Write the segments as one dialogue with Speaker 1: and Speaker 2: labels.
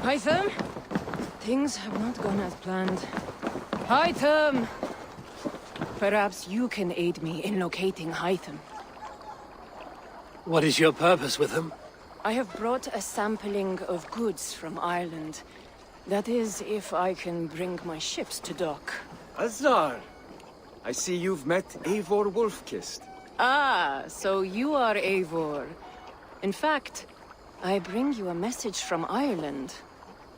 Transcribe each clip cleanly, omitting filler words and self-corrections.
Speaker 1: Hytham? Things have not gone as planned. Hytham! Perhaps you can aid me in locating Hytham.
Speaker 2: What is your purpose with him?
Speaker 1: I have brought a sampling of goods from Ireland. That is, if I can bring my ships to dock.
Speaker 3: Azar! I see you've met Eivor Wolfkist.
Speaker 1: Ah, so you are Eivor. In fact, I bring you a message from Ireland.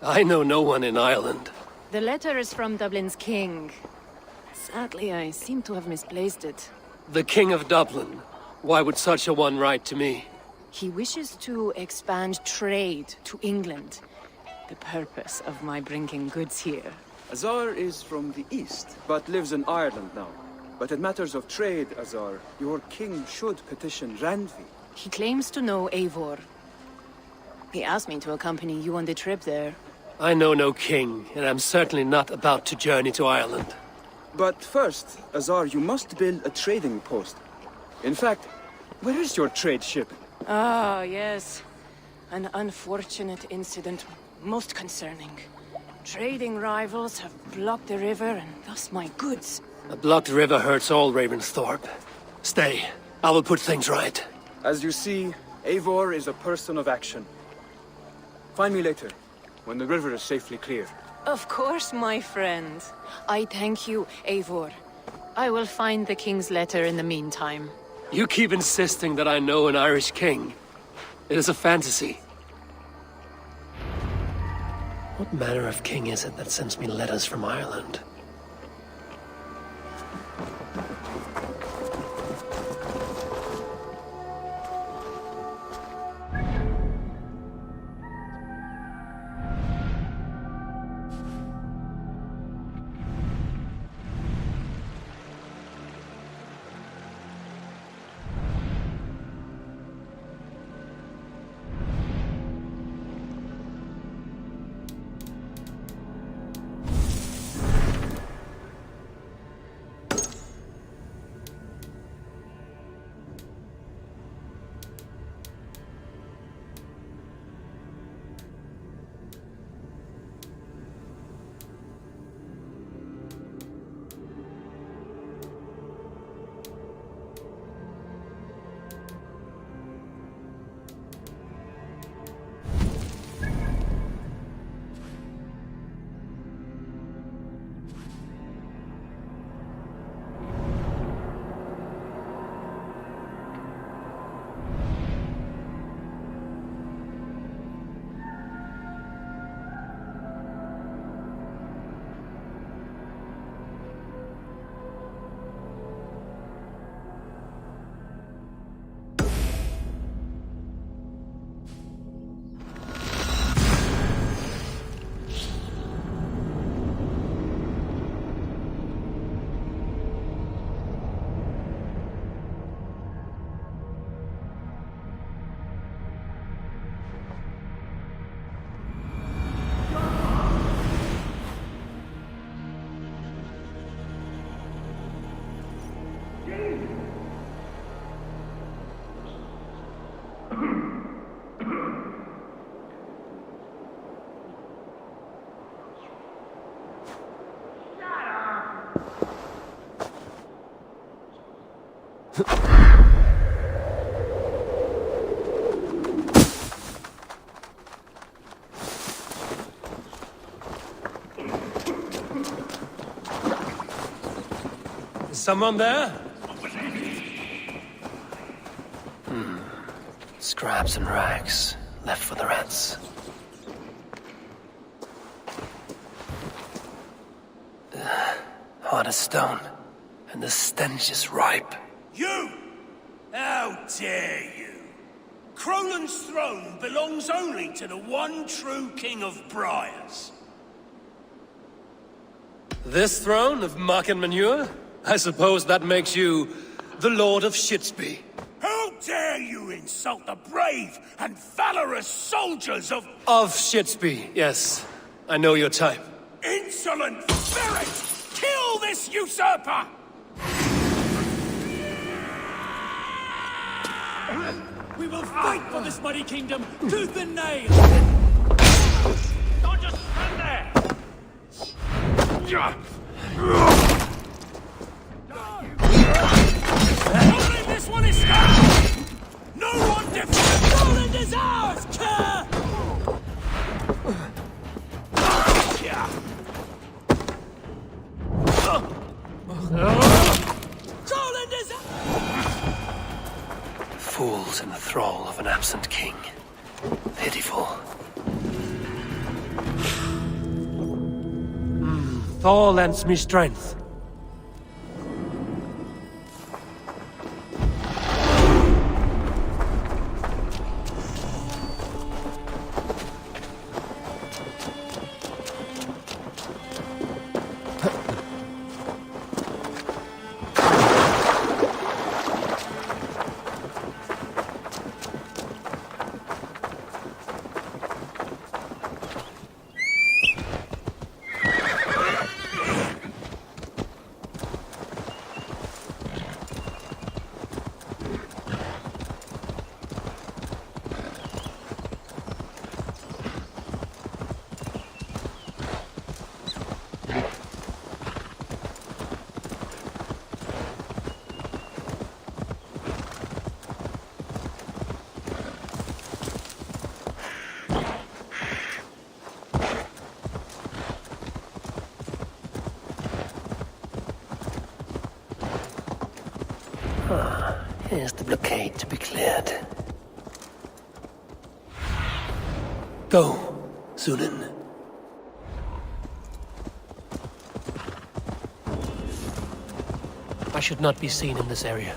Speaker 2: I know no one in Ireland.
Speaker 1: The letter is from Dublin's king. Sadly, I seem to have misplaced it.
Speaker 2: The King of Dublin. Why would such a one write to me?
Speaker 1: He wishes to expand trade to England. The purpose of my bringing goods here.
Speaker 3: Azar is from the east, but lives in Ireland now. But in matters of trade, Azar, your king should petition Randvi.
Speaker 1: He claims to know Eivor. He asked me to accompany you on the trip there.
Speaker 2: I know no king, and I'm certainly not about to journey to Ireland.
Speaker 3: But first, Azar, you must build a trading post. In fact, where is your trade ship?
Speaker 1: Ah, yes. An unfortunate incident, most concerning. Trading rivals have blocked the river, and thus my goods.
Speaker 2: A blocked river hurts all Ravensthorpe. Stay. I will put things right.
Speaker 3: As you see, Eivor is a person of action. Find me later, when the river is safely clear.
Speaker 1: Of course, my friend. I thank you, Eivor. I will find the king's letter in the meantime.
Speaker 2: You keep insisting that I know an Irish king. It is a fantasy. What manner of king is it that sends me letters from Ireland? Is someone there? Scraps and rags, left for the rats. Hard as stone, and the stench is ripe.
Speaker 4: You! How dare you! Crolan's throne belongs only to the one true King of Briars.
Speaker 2: This throne of muck and manure? I suppose that makes you the Lord of Shitsby.
Speaker 4: How dare you insult the brave and valorous soldiers of...
Speaker 2: Of Shitsby, yes. I know your type.
Speaker 4: Insolent ferret! Kill this usurper!
Speaker 5: We will fight for this mighty kingdom, tooth and nail!
Speaker 4: This one is scarred! No one defends! Poland is ours, Kerr! Poland is
Speaker 2: Fools in the thrall of an absent king. Pitiful. Thor lends me strength. Here's the blockade to be cleared. Go, Zunin. I should not be seen in this area.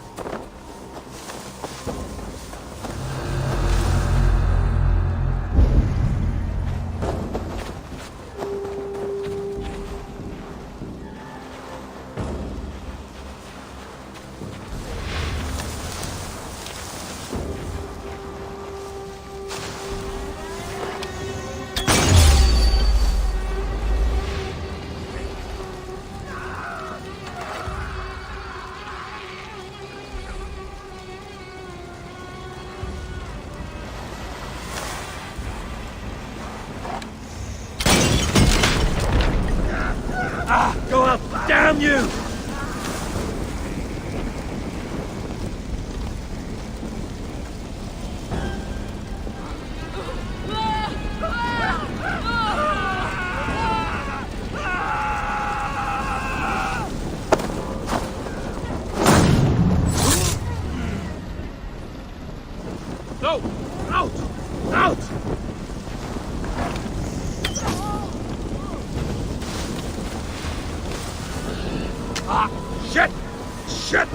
Speaker 2: Go up! Damn you!
Speaker 4: No! Out! Out! Ah! Shit! Shit!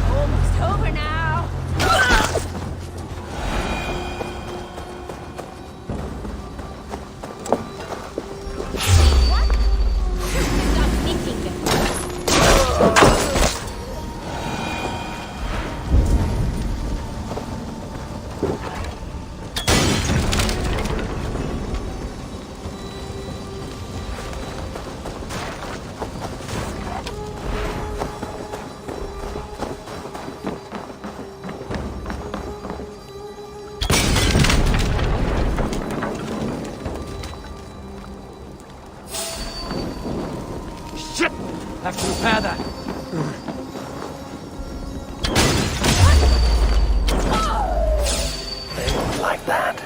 Speaker 1: Almost over now.
Speaker 2: Shit! Have to repair that. They won't like that.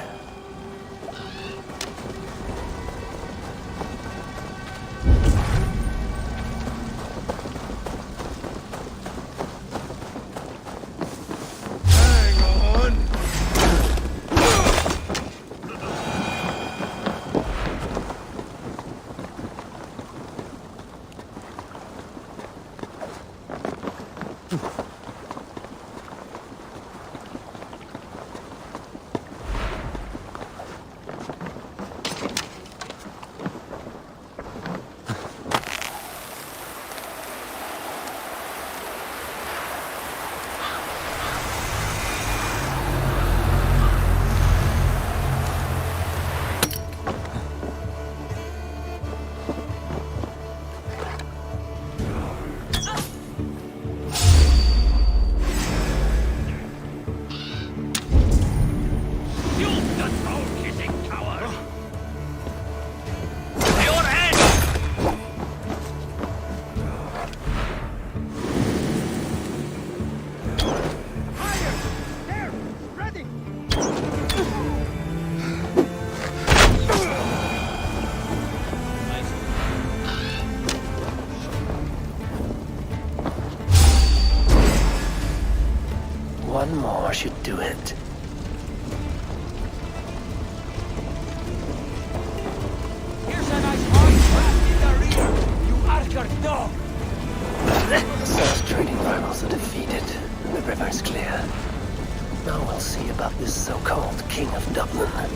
Speaker 5: One more should do it.
Speaker 4: Here's a nice hard blast in the rear, you Archer dog!
Speaker 5: Those trading rivals are defeated, and the river's clear. Now we'll see about this so-called King of Dublin.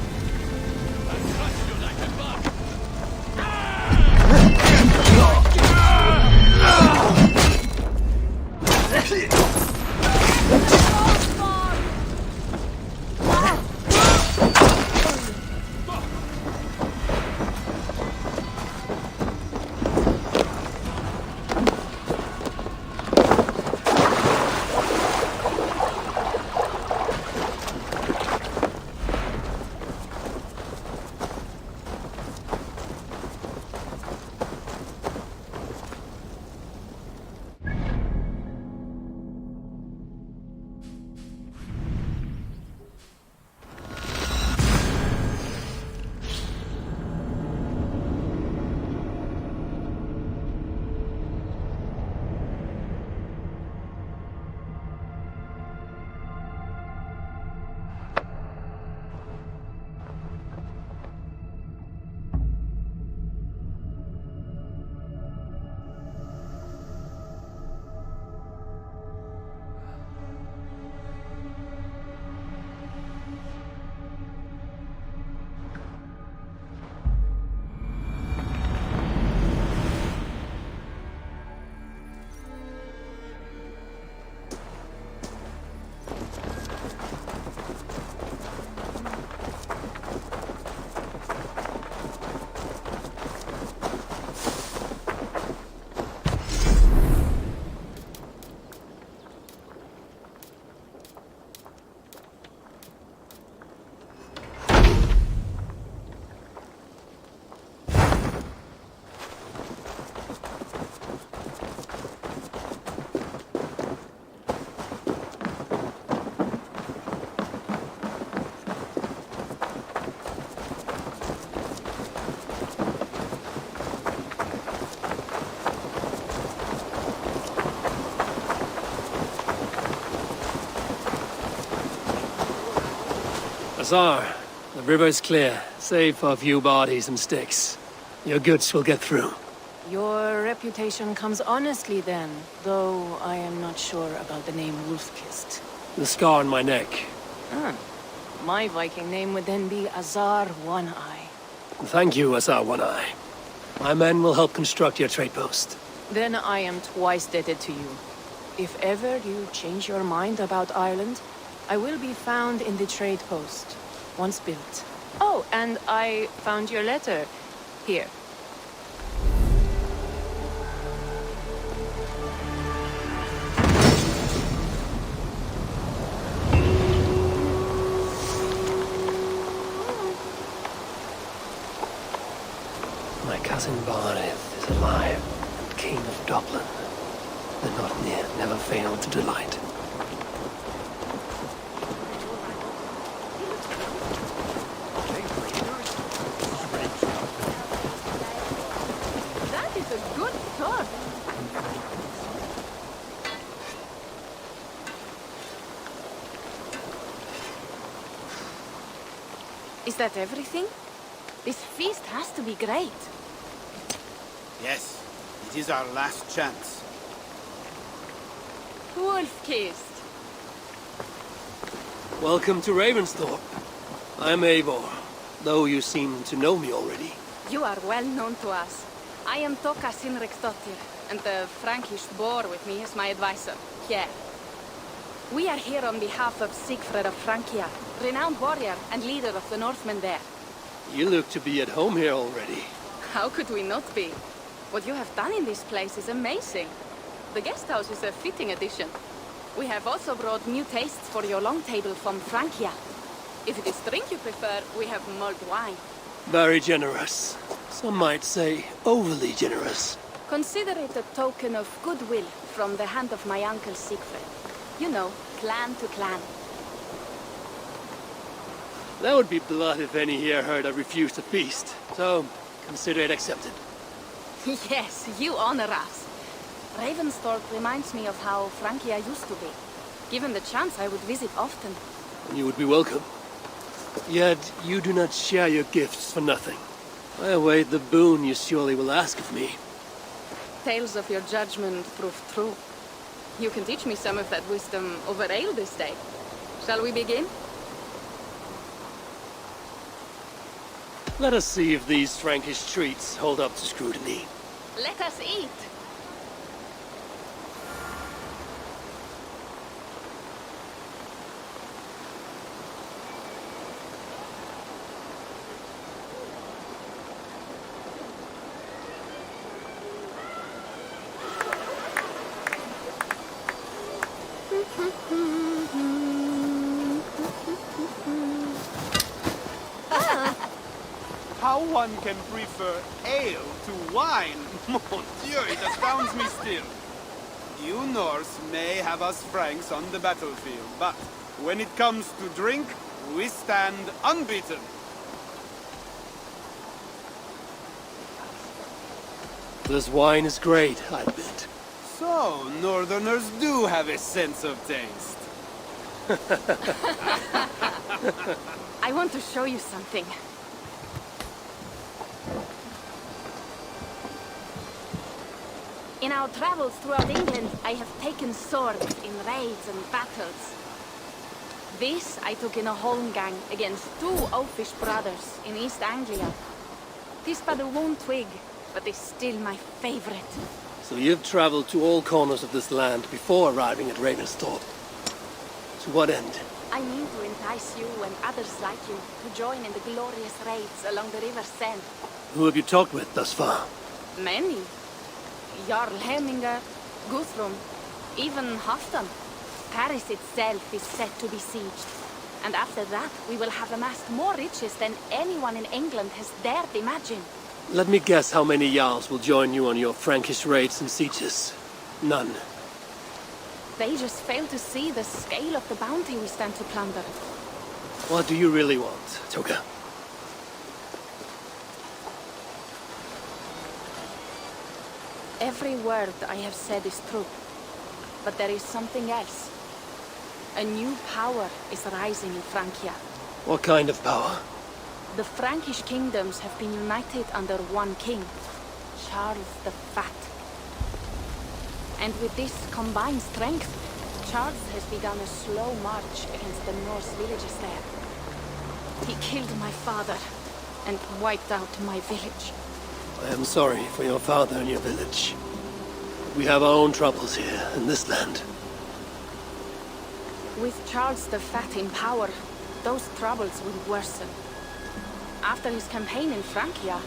Speaker 2: Azar, the river's clear, save for a few bodies and sticks. Your goods will get through.
Speaker 1: Your reputation comes honestly then, though I am not sure about the name Wolfkist.
Speaker 2: The scar on my neck.
Speaker 1: My Viking name would then be Azar One-Eye.
Speaker 2: Thank you, Azar One-Eye. My men will help construct your trade post.
Speaker 1: Then I am twice indebted to you. If ever you change your mind about Ireland, I will be found in the trade post, once built. Oh, and I found your letter. Here.
Speaker 5: My cousin Barneth is alive, and King of Dublin. The not near never failed to delight.
Speaker 1: That is a good thought. Is that everything? This feast has to be great.
Speaker 6: Yes, it is our last chance.
Speaker 1: Wolfkist.
Speaker 2: Welcome to Ravensthorpe. I'm Eivor, though you seem to know me already.
Speaker 7: You are well known to us. I am Toka Sinriksdottir, and the Frankish boar with me is my advisor, Here. We are here on behalf of Sigfrid of Francia, renowned warrior and leader of the Northmen there.
Speaker 2: You look to be at home here already.
Speaker 7: How could we not be? What you have done in this place is amazing. The guest house is a fitting addition. We have also brought new tastes for your long table from Francia. If it is drink you prefer, we have mulled wine.
Speaker 2: Very generous. Some might say overly generous.
Speaker 7: Consider it a token of goodwill from the hand of my uncle Sigfrid. You know, clan to clan.
Speaker 2: That would be blood if any here heard I refused to feast. So, consider it accepted.
Speaker 7: Yes, you honor us. Ravensthorpe reminds me of how Francia used to be. Given the chance, I would visit often.
Speaker 5: You would be welcome. Yet you do not share your gifts for nothing. I await the boon you surely will ask of me.
Speaker 7: Tales of your judgment prove true. You can teach me some of that wisdom over ale this day. Shall we begin?
Speaker 5: Let us see if these Frankish treats hold up to scrutiny.
Speaker 7: Let us eat!
Speaker 6: How one can prefer ale to wine? Mon Dieu, it astounds me still. You Norse may have us Franks on the battlefield, but when it comes to drink, we stand unbeaten.
Speaker 5: This wine is great, I admit.
Speaker 6: So, Northerners do have a sense of taste.
Speaker 7: I want to show you something. In our travels throughout England, I have taken swords in raids and battles. This I took in a holmgang against 2 oafish brothers in East Anglia. This but a one twig, but is still my favorite.
Speaker 5: So you've traveled to all corners of this land before arriving at Ravensthorpe. To what end?
Speaker 7: I mean to entice you and others like you to join in the glorious raids along the River Seine.
Speaker 5: Who have you talked with thus far?
Speaker 7: Many. Jarl Hemminger, Guthrum, even Halfdan. Paris itself is set to be sieged. And after that, we will have amassed more riches than anyone in England has dared imagine.
Speaker 5: Let me guess how many Jarls will join you on your Frankish raids and sieges. None.
Speaker 7: They just fail to see the scale of the bounty we stand to plunder.
Speaker 5: What do you really want, Toga?
Speaker 7: Every word I have said is true. But there is something else. A new power is rising in Francia.
Speaker 5: What kind of power?
Speaker 7: The Frankish kingdoms have been united under one king, Charles the Fat. And with this combined strength, Charles has begun a slow march against the Norse villages there. He killed my father and wiped out my village.
Speaker 5: I am sorry for your father and your village. We have our own troubles here, in this land.
Speaker 7: With Charles the Fat in power, those troubles will worsen. After his campaign in Francia,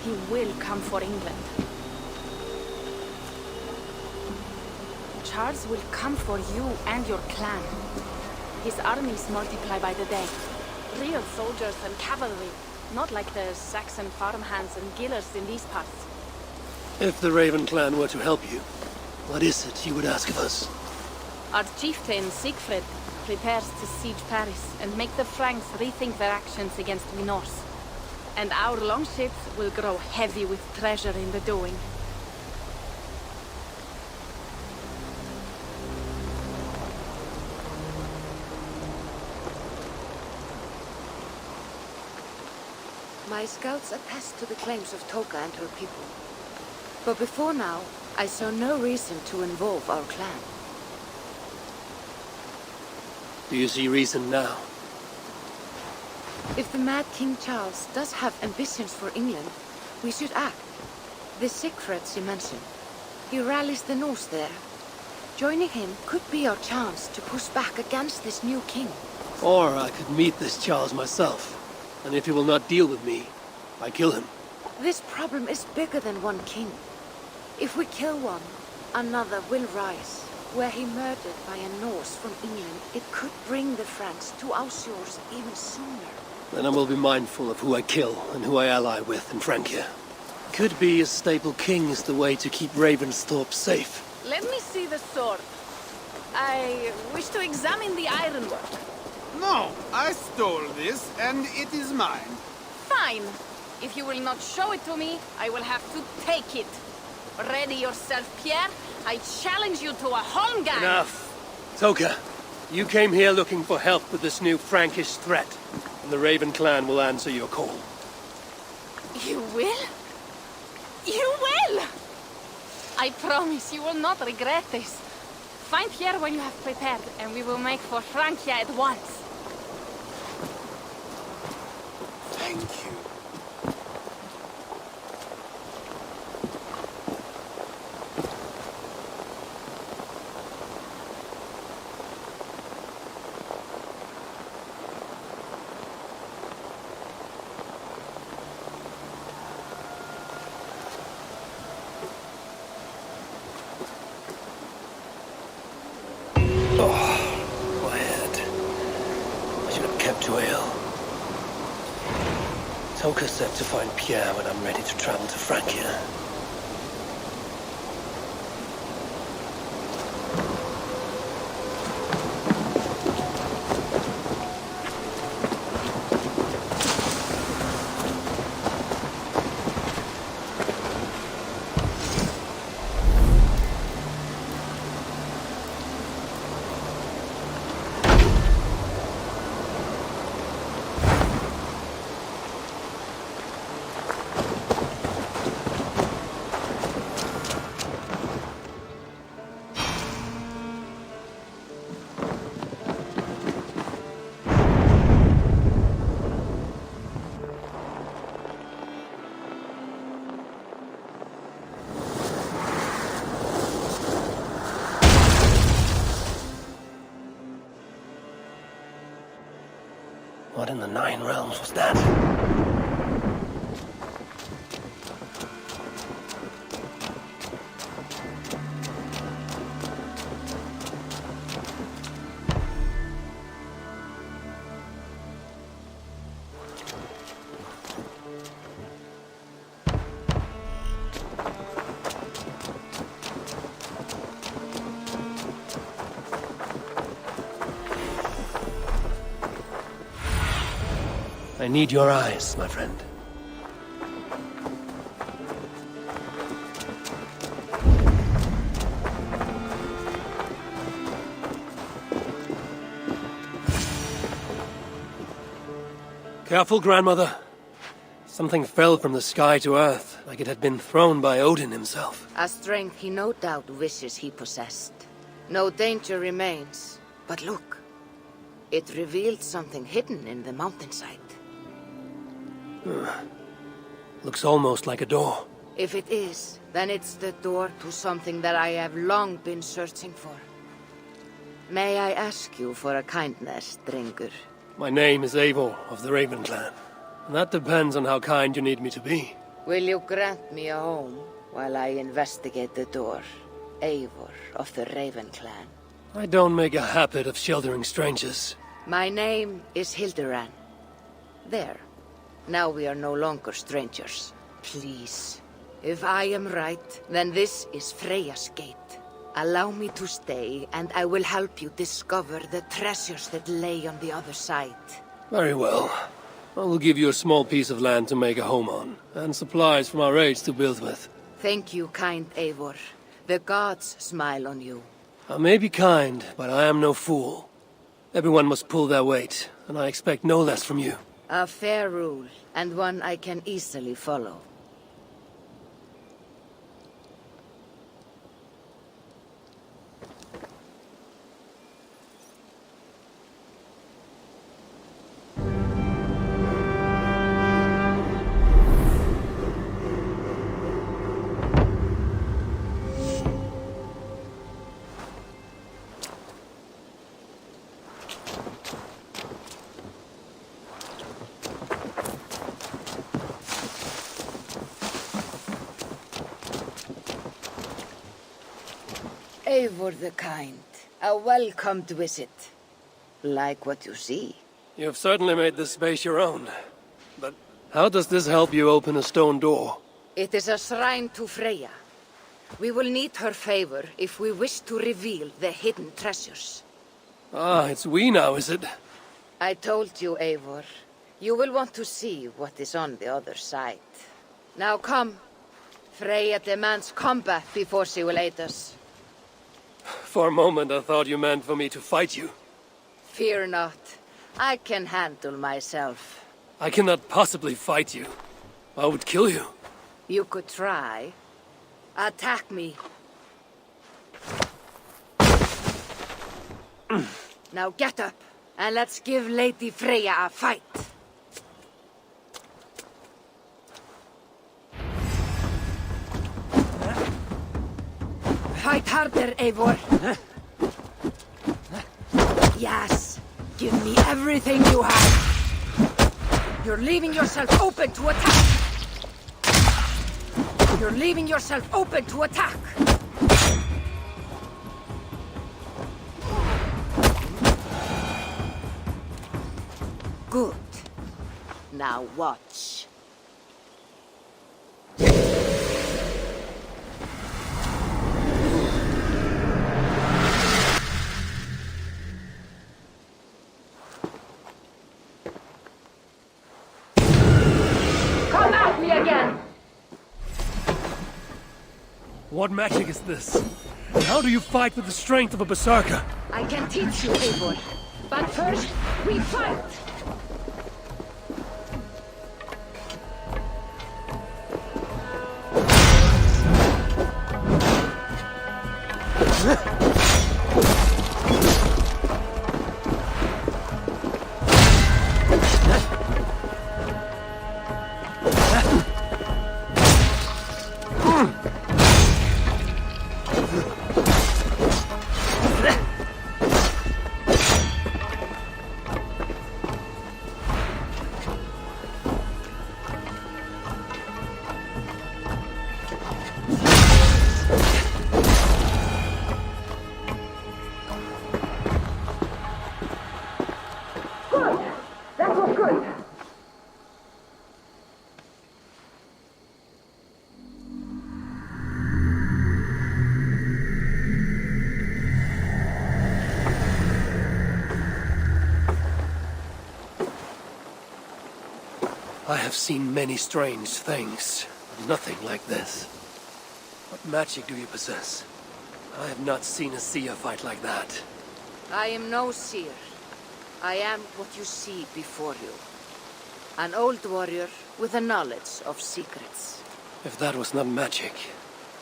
Speaker 7: he will come for England. Charles will come for you and your clan. His armies multiply by the day. Real soldiers and cavalry, not like the Saxon farmhands and gillers in these parts.
Speaker 5: If the Raven clan were to help you, what is it you would ask of us?
Speaker 7: Our chieftain, Siegfried, prepares to siege Paris and make the Franks rethink their actions against the Norse. And our longships will grow heavy with treasure in the doing.
Speaker 8: My scouts attest to the claims of Toka and her people. But before now, I saw no reason to involve our clan.
Speaker 5: Do you see reason now?
Speaker 8: If the mad King Charles does have ambitions for England, we should act. The Siegfried you mentioned, he rallies the Norse there. Joining him could be our chance to push back against this new king.
Speaker 5: Or I could meet this Charles myself, and if he will not deal with me, I kill him.
Speaker 8: This problem is bigger than one king. If we kill one, another will rise. Were he murdered by a Norse from England, it could bring the Franks to our shores even sooner.
Speaker 5: Then I will be mindful of who I kill and who I ally with in Francia. Could be a stable king is the way to keep Ravensthorpe safe.
Speaker 7: Let me see the sword. I wish to examine the ironwork.
Speaker 6: No, I stole this, and it is mine.
Speaker 7: Fine. If you will not show it to me, I will have to take it. Ready yourself, Pierre. I challenge you to a holmgang.
Speaker 5: Enough. Toka,
Speaker 2: You came here looking for help with this new Frankish threat, and the Raven clan will answer your call.
Speaker 7: You will? You will! I promise you will not regret this. Find here when you have prepared, and we will make for Francia at once.
Speaker 6: Thank you.
Speaker 5: My head. I should have kept to ale. Toka said to find Pierre when I'm ready to travel to Francia. What in the Nine Realms was that? I need your eyes, my friend.
Speaker 2: Careful, grandmother. Something fell from the sky to earth, like it had been thrown by Odin himself.
Speaker 8: A strength he no doubt wishes he possessed. No danger remains. But look. It revealed something hidden in the mountainside.
Speaker 2: Looks almost like a door.
Speaker 8: If it is, then it's the door to something that I have long been searching for. May I ask you for a kindness, Drengur?
Speaker 2: My name is Eivor of the Raven clan. And that depends on how kind you need me to be.
Speaker 8: Will you grant me a home while I investigate the door? Eivor of the Raven clan.
Speaker 2: I don't make a habit of sheltering strangers.
Speaker 8: My name is Hilderan. There. Now we are no longer strangers. Please. If I am right, then this is Freya's gate. Allow me to stay, and I will help you discover the treasures that lay on the other side.
Speaker 2: Very well. I will give you a small piece of land to make a home on, and supplies from our raids to build with.
Speaker 8: Thank you, kind Eivor. The gods smile on you.
Speaker 2: I may be kind, but I am no fool. Everyone must pull their weight, and I expect no less from you.
Speaker 8: A fair rule, and one I can easily follow. Eivor the Kind, a welcomed visit. Like what you see.
Speaker 2: You have certainly made this space your own. But how does this help you open a stone door?
Speaker 8: It is a shrine to Freya. We will need her favor if we wish to reveal the hidden treasures.
Speaker 2: Ah, it's we now, is it?
Speaker 8: I told you, Eivor. You will want to see what is on the other side. Now come. Freya demands combat before she will aid us.
Speaker 2: For a moment I thought you meant for me to fight you.
Speaker 8: Fear not. I can handle myself.
Speaker 2: I cannot possibly fight you. I would kill you.
Speaker 8: You could try. Attack me. Now get up, and let's give Lady Freya a fight. Fight harder, Eivor. Yes. Give me everything you have. You're leaving yourself open to attack. You're leaving yourself open to attack. Good. Now watch. Come at me again!
Speaker 2: What magic is this? And how do you fight with the strength of a berserker?
Speaker 8: I can teach you, Eivor. But first, we fight! That was good.
Speaker 2: I have seen many strange things, but nothing like this. What magic do you possess? I have not seen a seer fight like that.
Speaker 8: I am no seer. I am what you see before you. An old warrior with a knowledge of secrets.
Speaker 2: If that was not magic,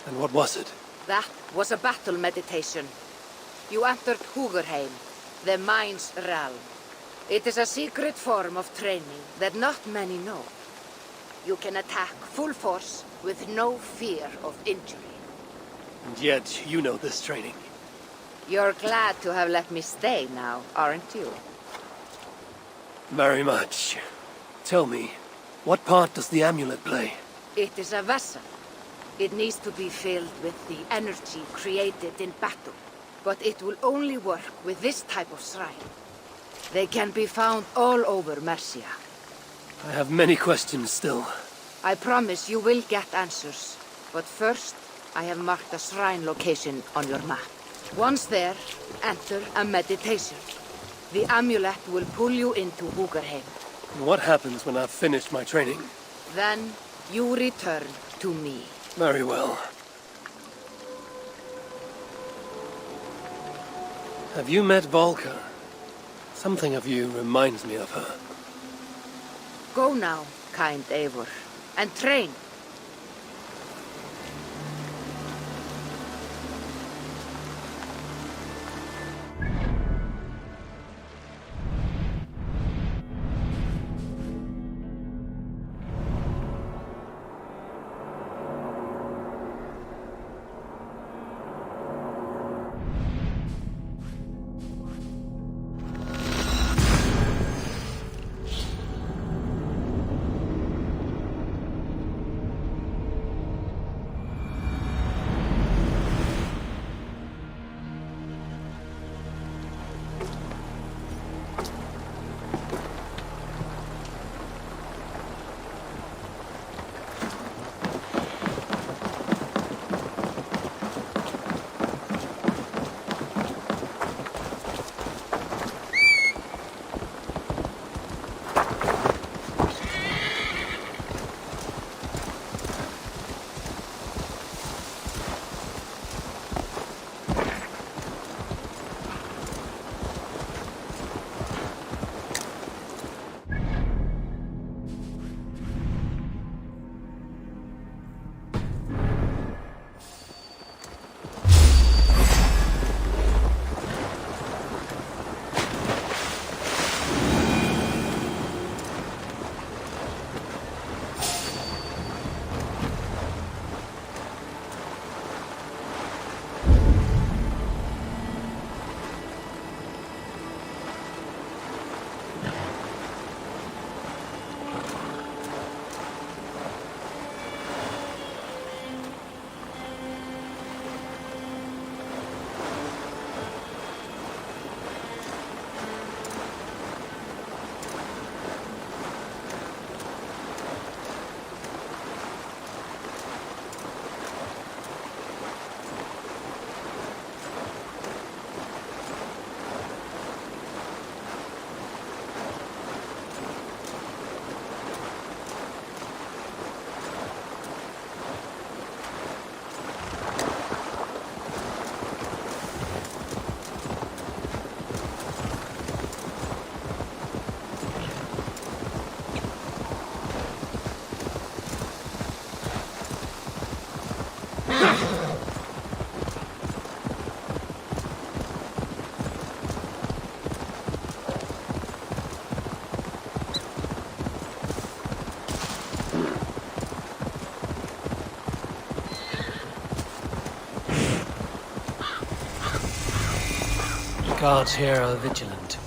Speaker 2: then what was it?
Speaker 8: That was a battle meditation. You entered Hugerheim, the mind's realm. It is a secret form of training that not many know. You can attack full force with no fear of injury.
Speaker 2: And yet, you know this training.
Speaker 8: You're glad to have let me stay now, aren't you?
Speaker 2: Very much. Tell me, what part does the amulet play?
Speaker 8: It is a vessel. It needs to be filled with the energy created in battle. But it will only work with this type of shrine. They can be found all over Mercia.
Speaker 2: I have many questions still.
Speaker 8: I promise you will get answers. But first, I have marked a shrine location on your map. Once there, enter a meditation. The amulet will pull you into Hugerheim.
Speaker 2: What happens when I've finished my training?
Speaker 8: Then, you return to me.
Speaker 2: Very well. Have you met Volker? Something of you reminds me of her.
Speaker 8: Go now, kind Eivor, and train.
Speaker 2: Guards here are vigilant.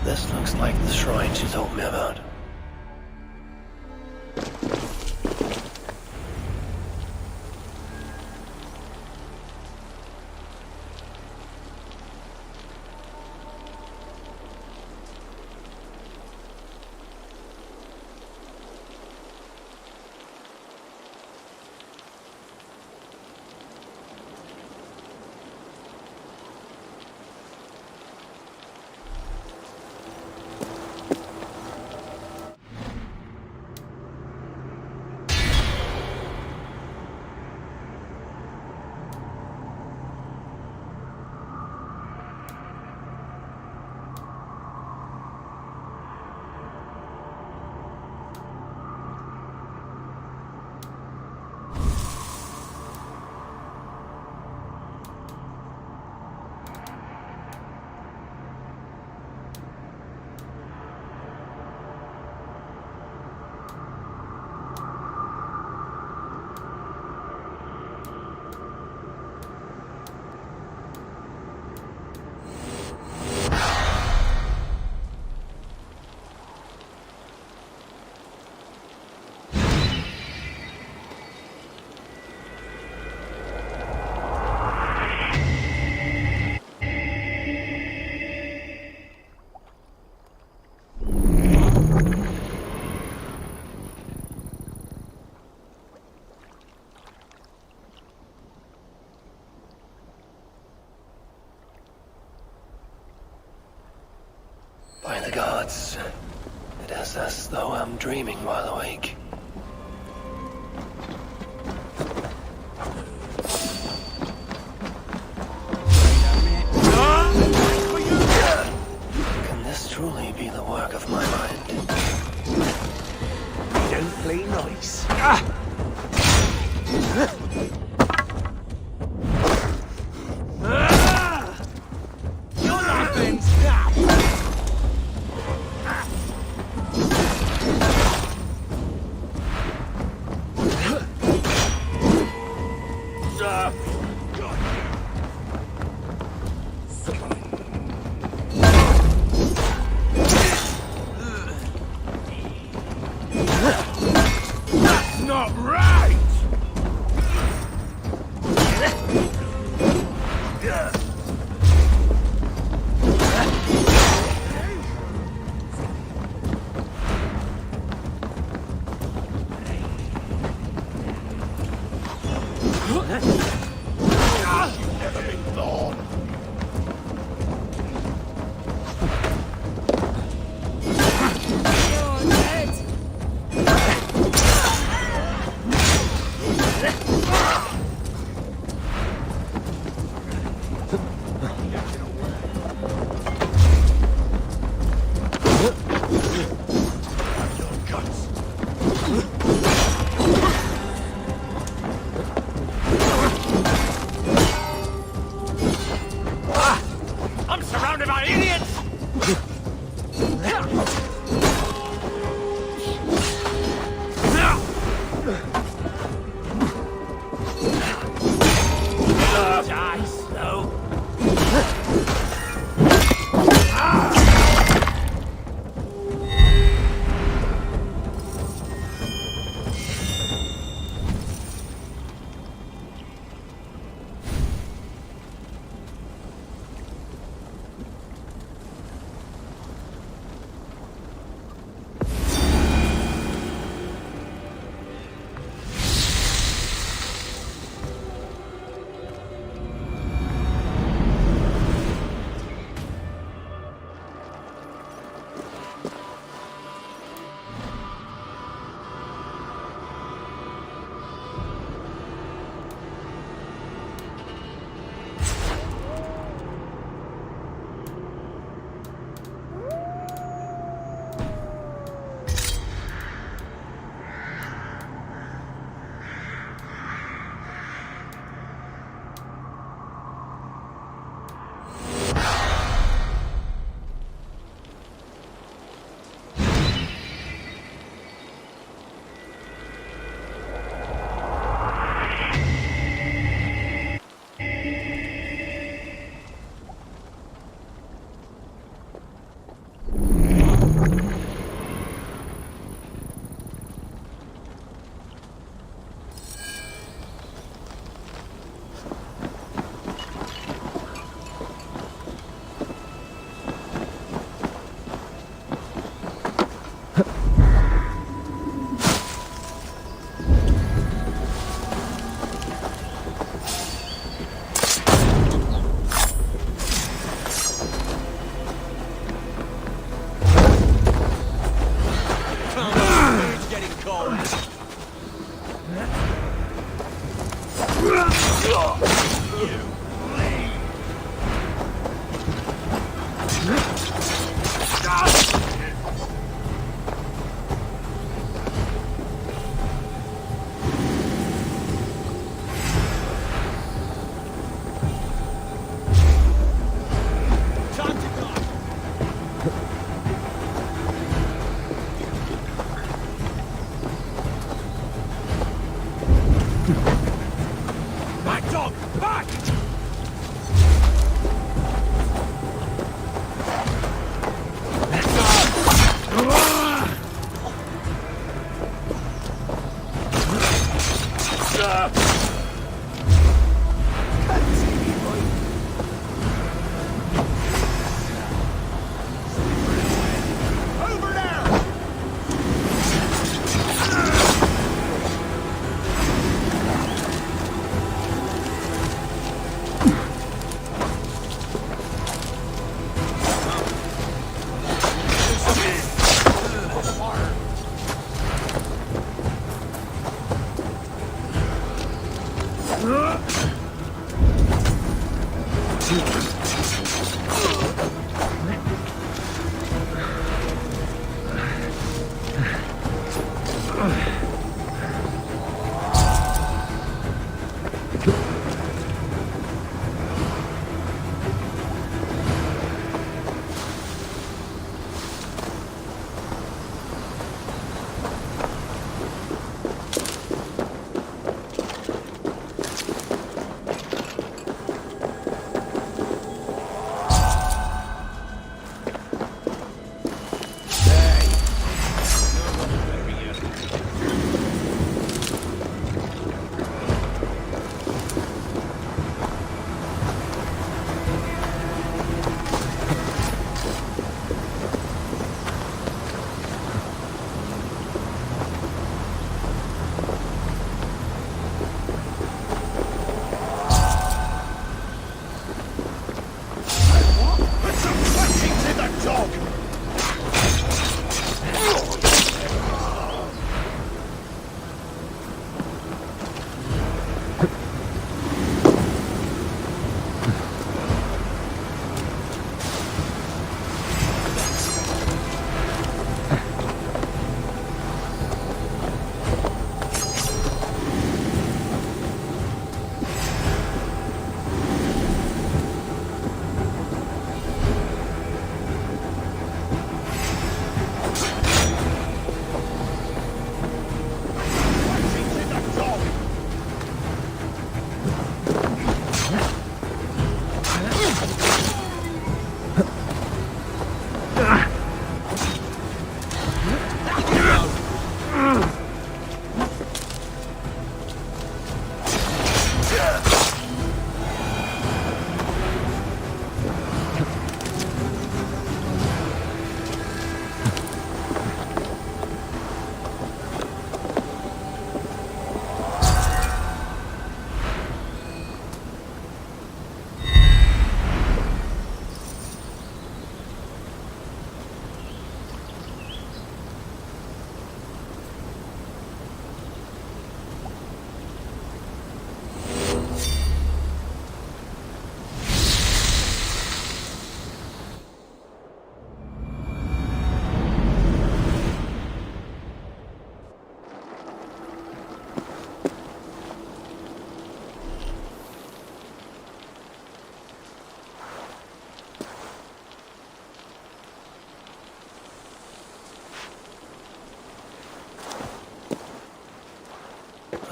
Speaker 2: This looks like the shrine she told me about. By the gods,
Speaker 5: It is as though I'm dreaming while awake. Can this truly be the work of my mind?
Speaker 4: Don't play nice. You're laughing.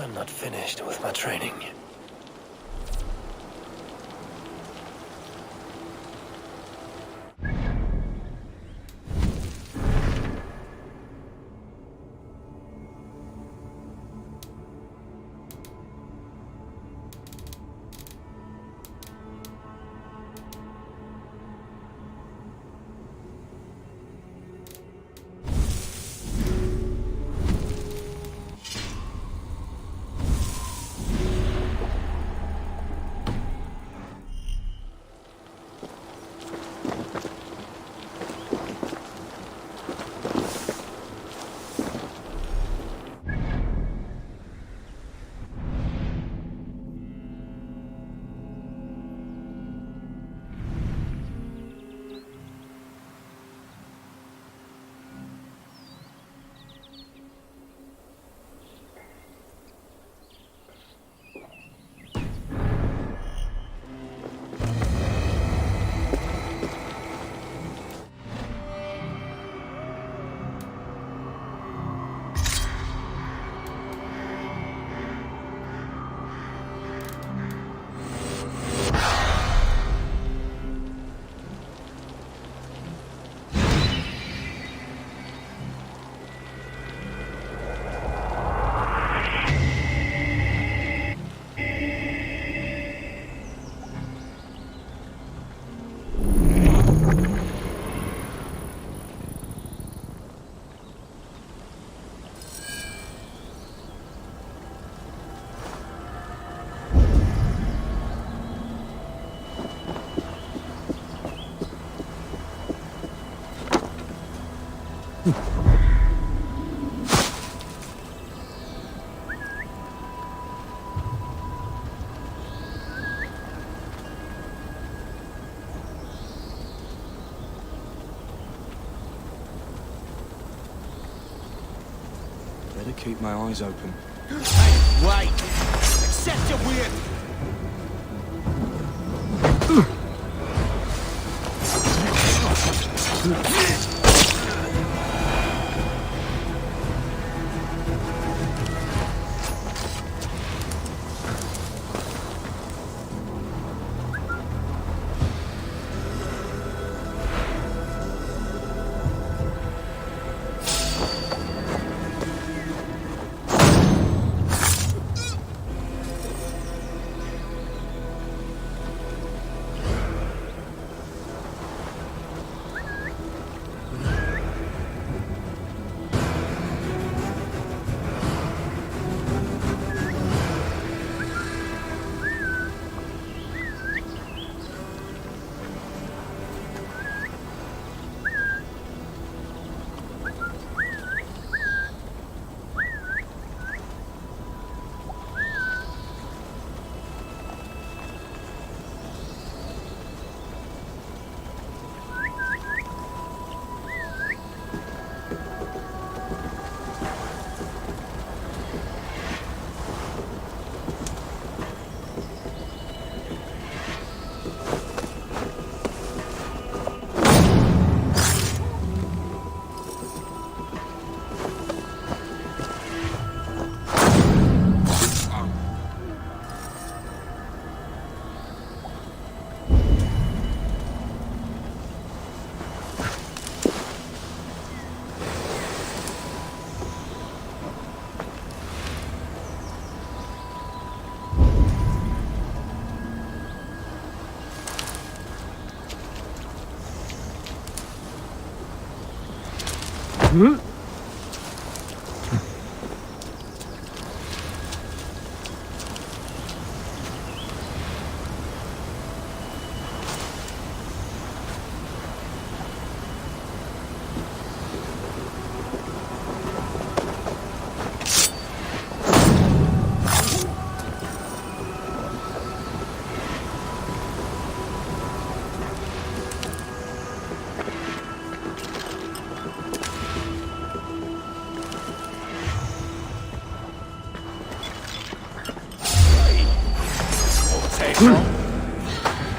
Speaker 5: I'm not finished with my training.
Speaker 9: Better keep my eyes open.
Speaker 4: Hey, wait! Accept your weird...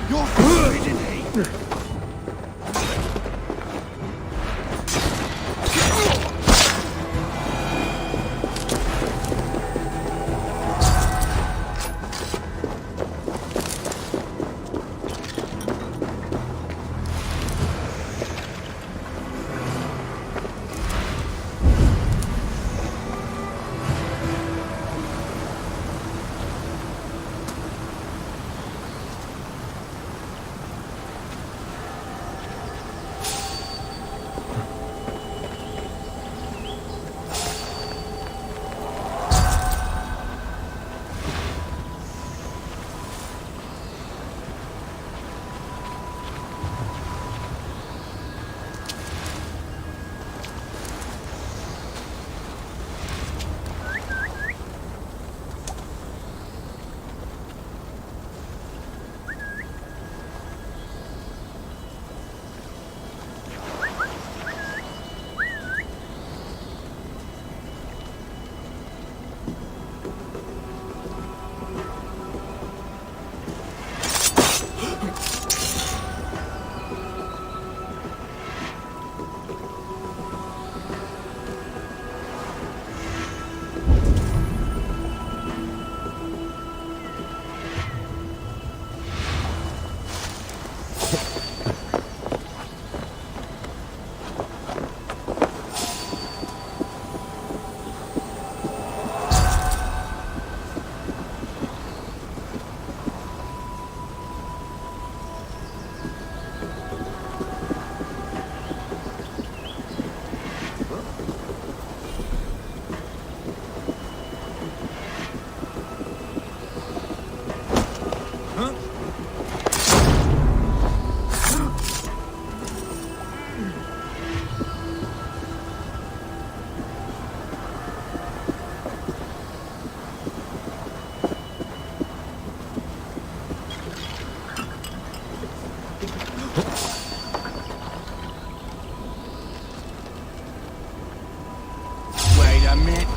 Speaker 4: You're good, isn't he? Wait a minute.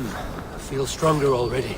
Speaker 2: I feel stronger already.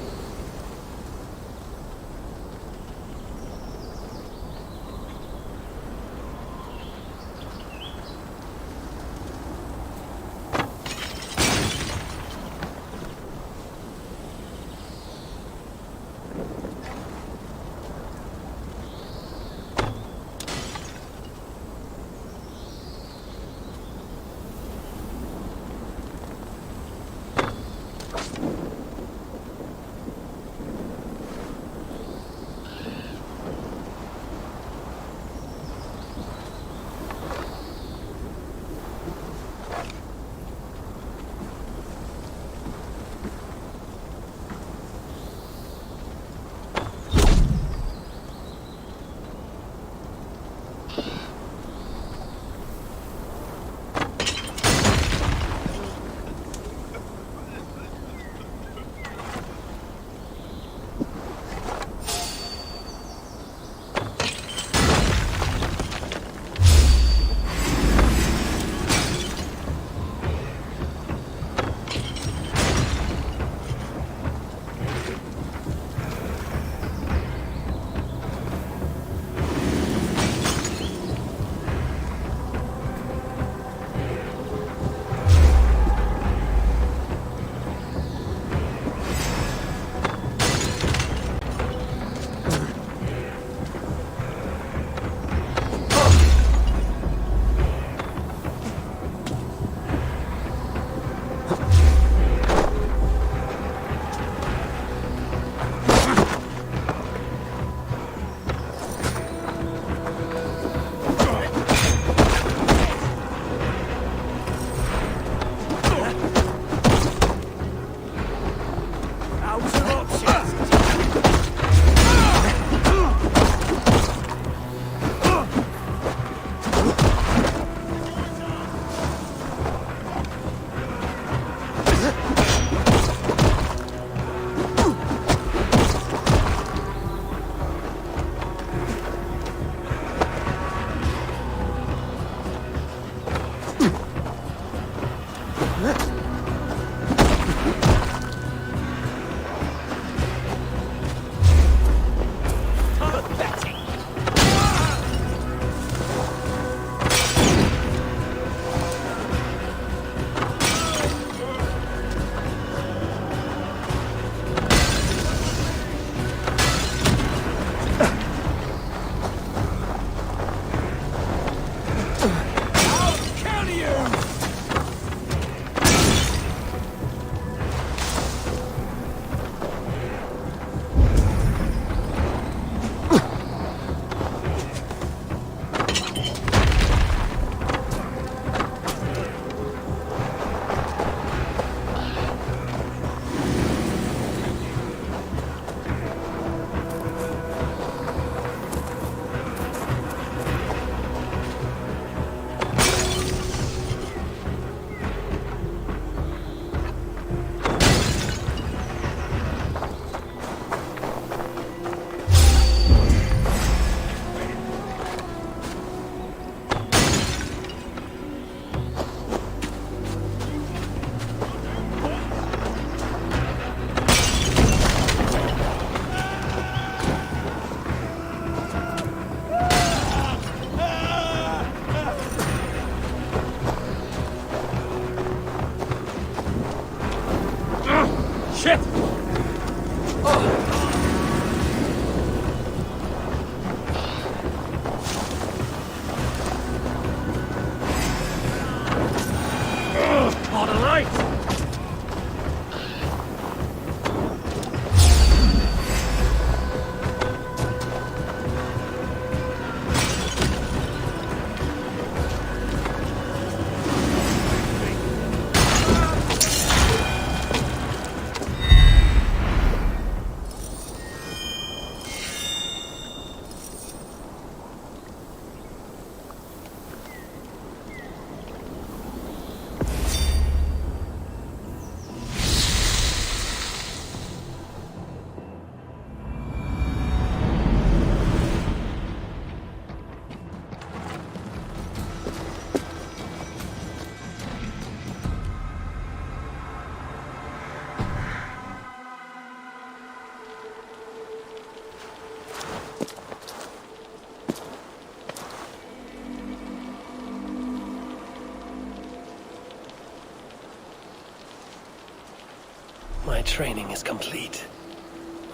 Speaker 2: My training is complete.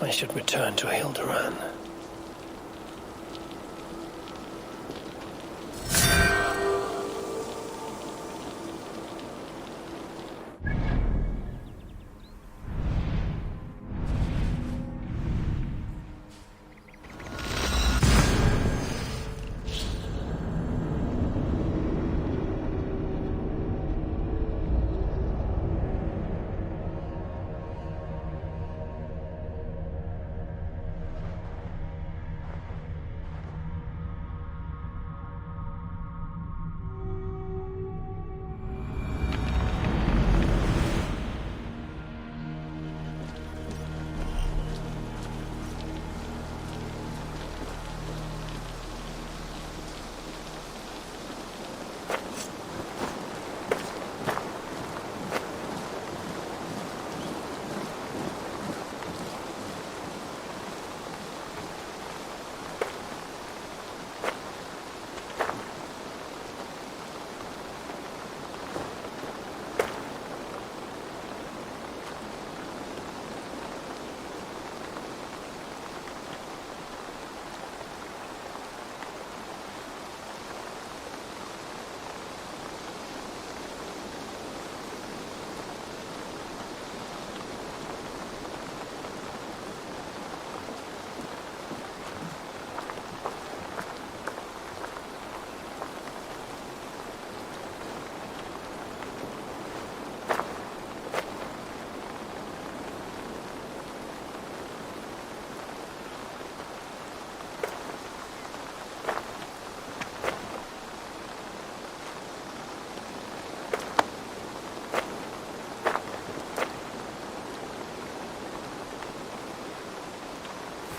Speaker 2: I should return to Hilderan.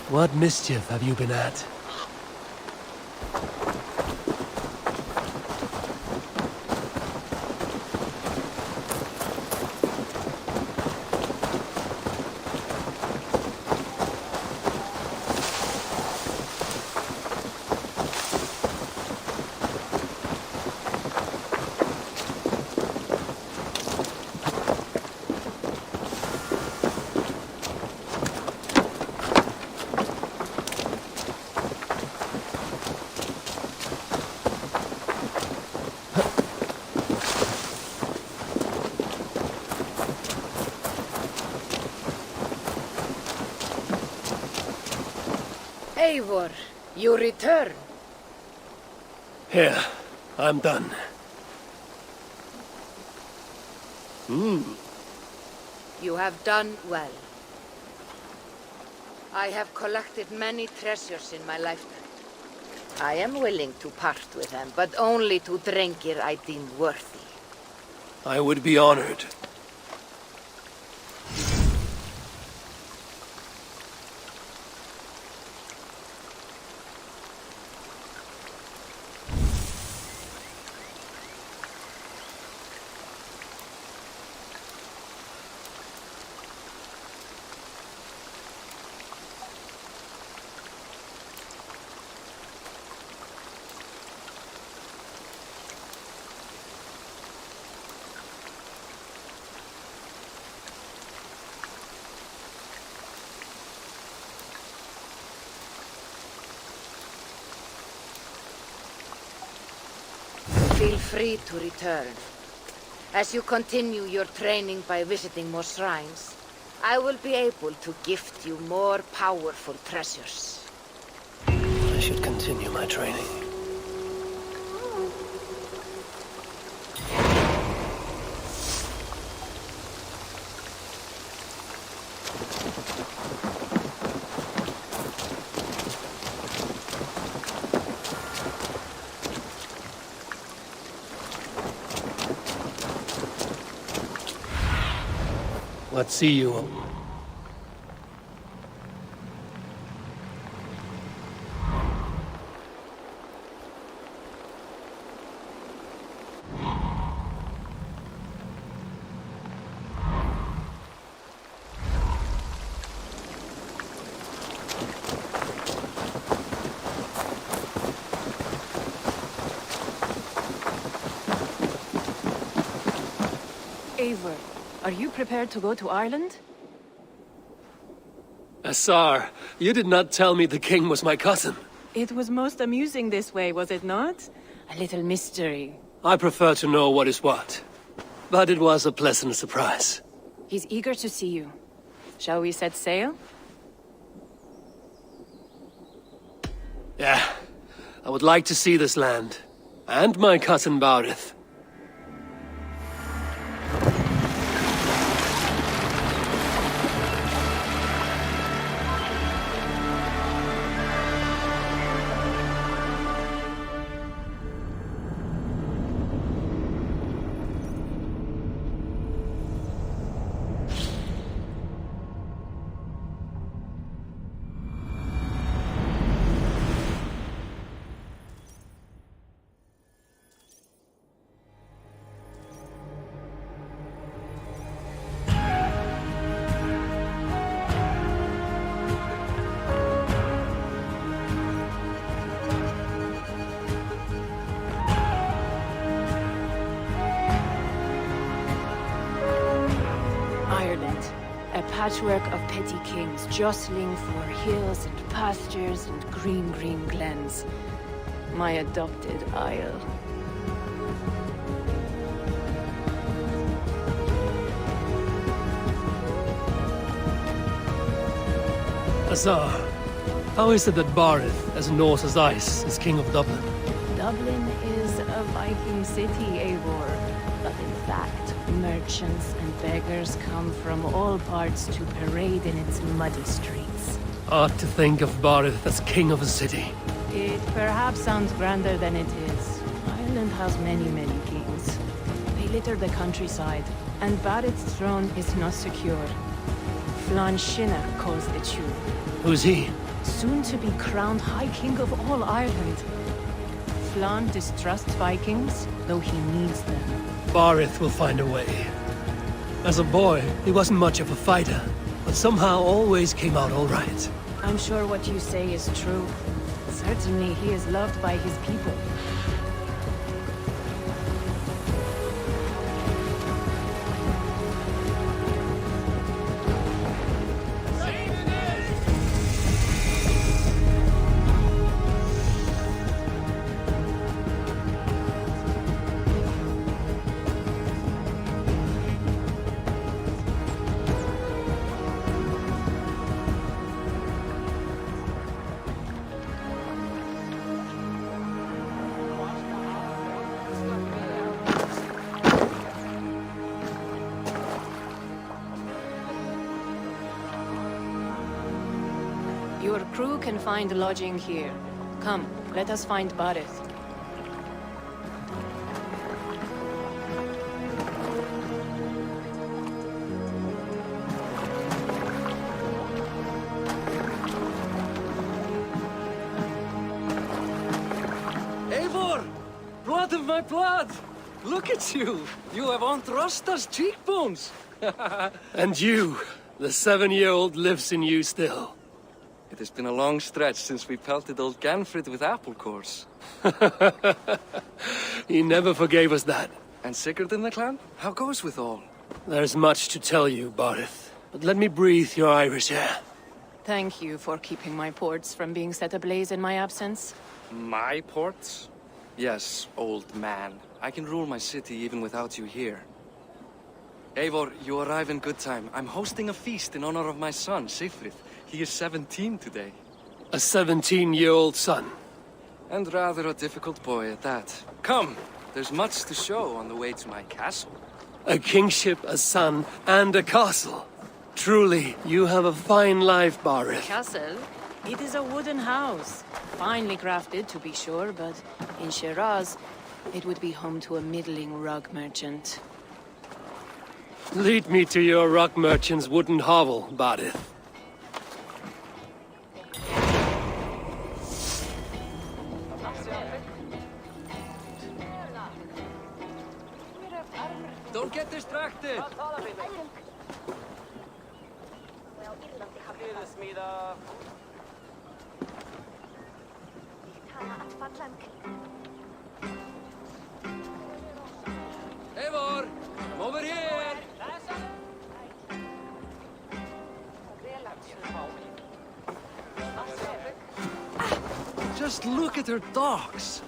Speaker 2: What mischief have you been at?
Speaker 8: Eivor, you return.
Speaker 2: Here, I'm done.
Speaker 8: You have done well. I have collected many treasures in my lifetime. I am willing to part with them, but only to Drengir I deem worthy.
Speaker 2: I would be honored.
Speaker 8: Feel free to return. As you continue your training by visiting more shrines, I will be able to gift you more powerful treasures.
Speaker 2: I should continue my training. Let's see you.
Speaker 1: Eivor, are you prepared to go to Ireland?
Speaker 2: Asar, you did not tell me the king was my cousin.
Speaker 1: It was most amusing this way, was it not? A little mystery.
Speaker 2: I prefer to know what is what. But it was a pleasant surprise.
Speaker 1: He's eager to see you. Shall we set sail?
Speaker 2: Yeah. I would like to see this land. And my cousin Barith.
Speaker 1: A patchwork of petty kings jostling for hills and pastures and green glens. My adopted isle.
Speaker 2: Azar, how is it that Barith, as Norse as ice, is king of Dublin?
Speaker 1: Dublin is a Viking city, Eivor. But in fact, merchants and beggars come from all parts to parade in its muddy streets.
Speaker 2: Odd to think of Barith as king of a city.
Speaker 1: It perhaps sounds grander than it is. Ireland has many kings. They litter the countryside, and Barith's throne is not secure. Flann Sinna calls the tune.
Speaker 2: Who's he?
Speaker 1: Soon to be crowned High King of all Ireland. Flann distrusts Vikings, though he needs them.
Speaker 2: Barith will find a way. As a boy, he wasn't much of a fighter, but somehow always came out all right.
Speaker 1: I'm sure what you say is true. Certainly he is loved by his people. Your crew can find lodging here. Come, let us find Barith.
Speaker 5: Eivor! Blood of my blood! Look at you! You have Aunt Rosta's cheekbones!
Speaker 2: And you, the 7-year-old lives in you still.
Speaker 5: It has been a long stretch since we pelted old Ganfrid with apple cores.
Speaker 2: He never forgave us that.
Speaker 5: And Sigurd in the clan? How goes with all?
Speaker 2: There's much to tell you, Barith, but let me breathe your Irish air.
Speaker 1: Thank you for keeping my ports from being set ablaze in my absence.
Speaker 5: My ports? Yes, old man. I can rule my city even without you here. Eivor, you arrive in good time. I'm hosting a feast in honor of my son, Sigfrid. He is 17 today.
Speaker 2: A 17-year-old son.
Speaker 5: And rather a difficult boy at that. Come, there's much to show on the way to my castle.
Speaker 2: A kingship, a son, and a castle. Truly, you have a fine life, Barith.
Speaker 1: Castle? It is a wooden house. Finely crafted, to be sure, but in Shiraz, it would be home to a middling rug merchant.
Speaker 2: Lead me to your rug merchant's wooden hovel, Barith.
Speaker 5: Don't get distracted! Eivor! Come over here! Just look at her docks.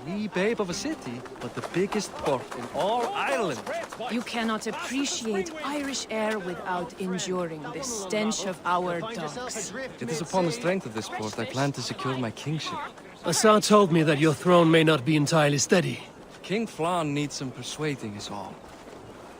Speaker 5: Wee babe of a city, but the biggest port in all Ireland.
Speaker 1: You cannot appreciate Irish air without enduring the stench of our docks.
Speaker 5: It is upon the strength of this port I plan to secure my kingship.
Speaker 2: Assar told me that your throne may not be entirely steady.
Speaker 5: King Flann needs some persuading is all.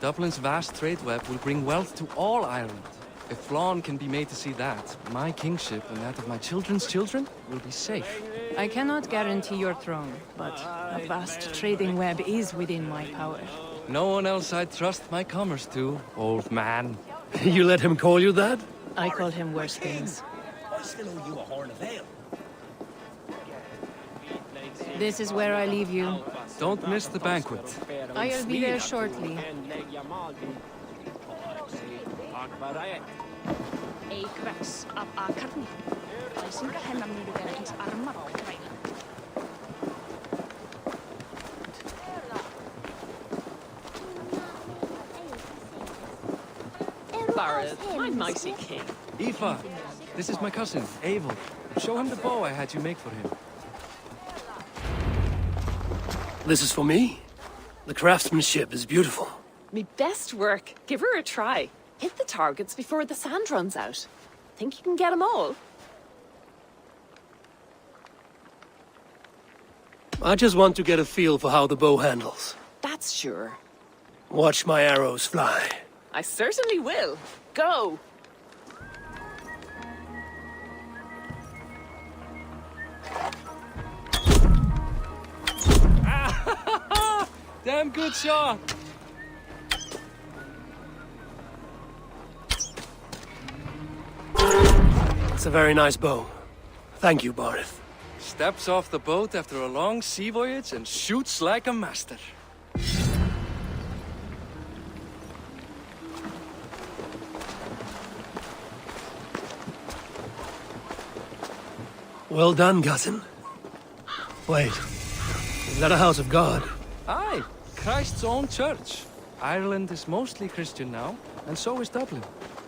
Speaker 5: Dublin's vast trade web will bring wealth to all Ireland. If Flann can be made to see that, my kingship and that of my children's children will be safe.
Speaker 1: I cannot guarantee your throne, but a vast trading web is within my power.
Speaker 5: No one else I'd trust my commerce to, old man.
Speaker 2: You let him call you that?
Speaker 1: I call him worse things.
Speaker 4: I still owe you a horn of ale.
Speaker 1: This is where I leave you.
Speaker 5: Don't miss the banquet.
Speaker 1: I'll be there shortly.
Speaker 10: Eikvæks af akarni. Læsingar hennar munu vera hins armar og græna.
Speaker 11: Barrett, my mighty king.
Speaker 5: Aoife, this is my cousin, Eivor. Show him the bow I had you make for him.
Speaker 2: This is for me? The craftsmanship is beautiful.
Speaker 11: Me best work. Give her a try. Hit the targets before the sand runs out. Think you can get them all?
Speaker 2: I just want to get a feel for how the bow handles.
Speaker 11: That's sure.
Speaker 2: Watch my arrows fly.
Speaker 11: I certainly will. Go!
Speaker 5: Damn good shot!
Speaker 2: It's a very nice bow. Thank you, Barith.
Speaker 5: Steps off the boat after a long sea voyage and shoots like a master.
Speaker 2: Well done, cousin. Wait, is that a house of God?
Speaker 5: Aye, Christ's own church. Ireland is mostly Christian now, and so is Dublin.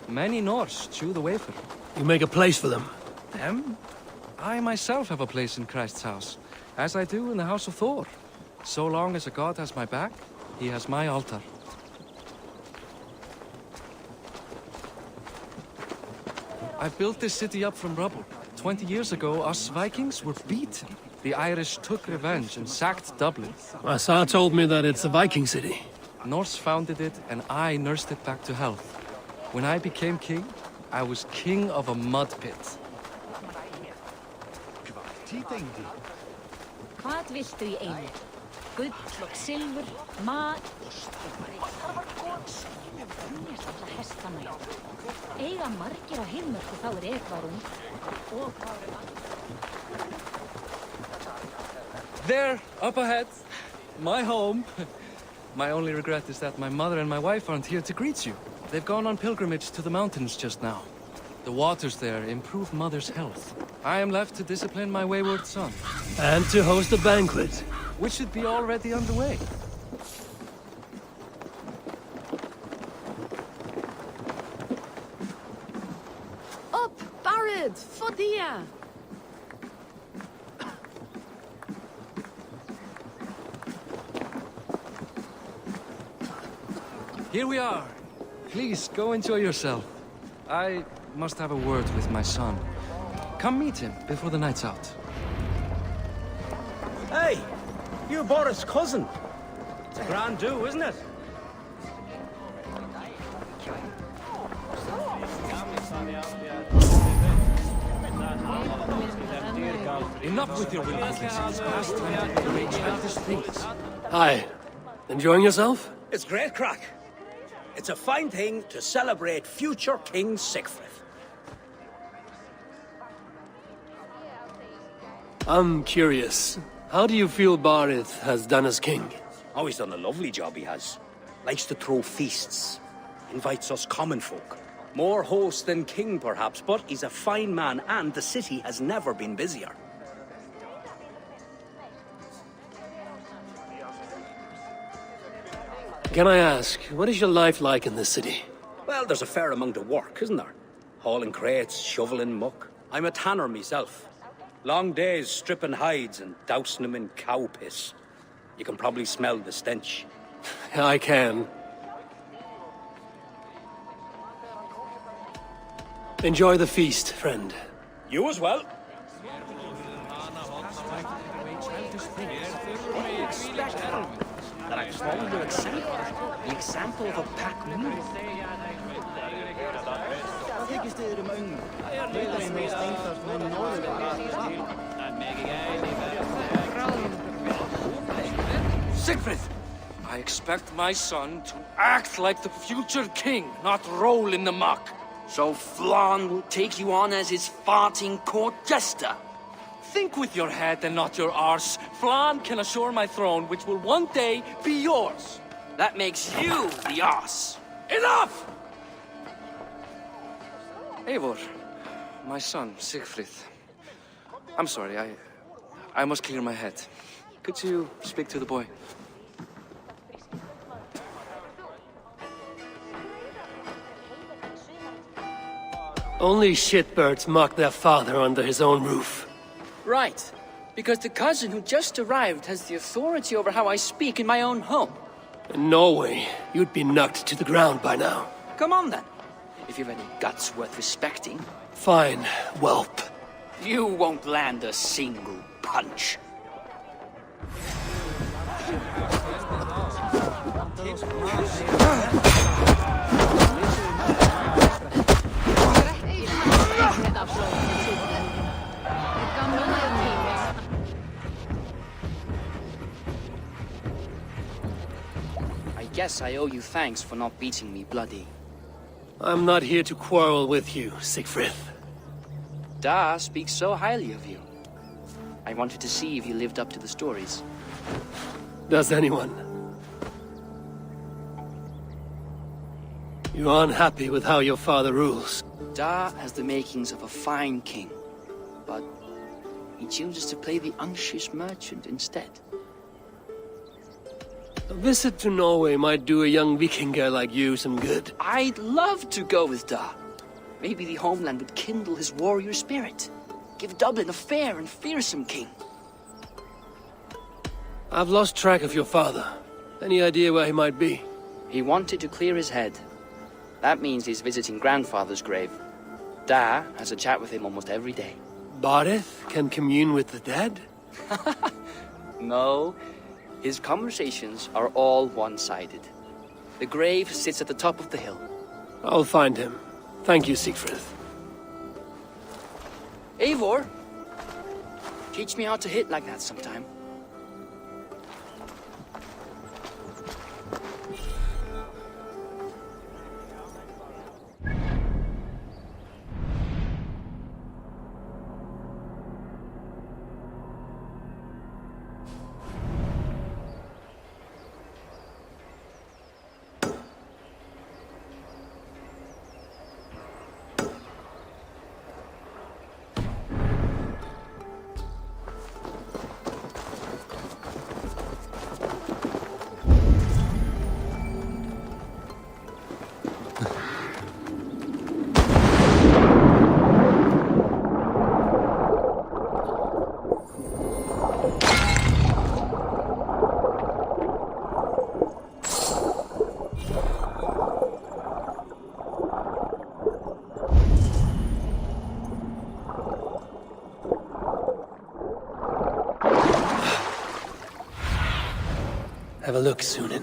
Speaker 5: Many Norse chew the wafer.
Speaker 2: You make a place for them.
Speaker 5: Them? I myself have a place in Christ's house, as I do in the house of Thor. So long as a god has my back, he has my altar. I built this city up from rubble. 20 years ago, us Vikings were beaten. The Irish took revenge and sacked Dublin.
Speaker 2: Assar told me that it's a Viking city.
Speaker 5: Norse founded it, and I nursed it back to health. When I became king, I was king of a mud pit.
Speaker 10: Hvað viltu í einu? Gull og silfur, mat... Alla hestana. Eiga margir á heimörku þá ekvarung.
Speaker 5: There, up ahead. My home. My only regret is that my mother and my wife aren't here to greet you. They've gone on pilgrimage to the mountains just now. The waters there improve mother's health. I am left to discipline my wayward son.
Speaker 2: And to host a banquet.
Speaker 5: Which should be already underway.
Speaker 1: Up, Barrett! Fodia!
Speaker 5: Here we are. Please, go enjoy yourself. I must have a word with my son. Come meet him before the night's out.
Speaker 4: Hey, you're Boris' cousin. It's a grand do, isn't it?
Speaker 5: Enough with your wilfulness. It's past time to arrange childish things.
Speaker 2: Hi. Enjoying yourself?
Speaker 4: It's great crack. It's a fine thing to celebrate future King Sigfrid.
Speaker 2: I'm curious. How do you feel Barith has done as king?
Speaker 4: Oh, he's done a lovely job, he has. Likes to throw feasts. Invites us common folk. More host than king, perhaps, but he's a fine man, and the city has never been busier.
Speaker 2: Can I ask, what is your life like in this city?
Speaker 4: Well, there's a fair amount of work, isn't there? Hauling crates, shoveling muck. I'm a tanner myself. Long days stripping hides and dousing them in cow piss. You can probably smell the stench.
Speaker 2: I can. Enjoy the feast, friend.
Speaker 4: You as well.
Speaker 12: That I follow your example, the example of a pack move.
Speaker 5: Siegfried! I expect my son to act like the future king, not roll in the muck.
Speaker 12: So Flan will take you on as his farting court jester?
Speaker 5: Think with your head and not your arse. Flan can assure my throne, which will one day be yours.
Speaker 12: That makes you the arse.
Speaker 5: Enough! Eivor, my son, Siegfried. I'm sorry, I must clear my head. Could you speak to the boy?
Speaker 2: Only shitbirds mock their father under his own roof.
Speaker 12: Right. Because the cousin who just arrived has the authority over how I speak in my own home.
Speaker 2: In Norway, you'd be knocked to the ground by now.
Speaker 12: Come on then. If you've any guts worth respecting.
Speaker 2: Fine, whelp.
Speaker 12: You won't land a single punch. I guess I owe you thanks for not beating me bloody.
Speaker 2: I'm not here to quarrel with you, Siegfried.
Speaker 12: Da speaks so highly of you. I wanted to see if you lived up to the stories.
Speaker 2: Does anyone? You're unhappy with how your father rules.
Speaker 12: Da has the makings of a fine king, but he chooses to play the unctuous merchant instead.
Speaker 2: A visit to Norway might do a young Vikinger like you some good.
Speaker 12: I'd love to go with Da. Maybe the homeland would kindle his warrior spirit. Give Dublin a fair and fearsome king.
Speaker 2: I've lost track of your father. Any idea where he might be?
Speaker 12: He wanted to clear his head. That means he's visiting grandfather's grave. Da has a chat with him almost every day.
Speaker 2: Barith can commune with the dead?
Speaker 12: No. His conversations are all one-sided. The grave sits at the top of the hill.
Speaker 2: I'll find him. Thank you, Siegfried.
Speaker 12: Eivor, teach me how to hit like that sometime.
Speaker 2: Have a look, Sunan.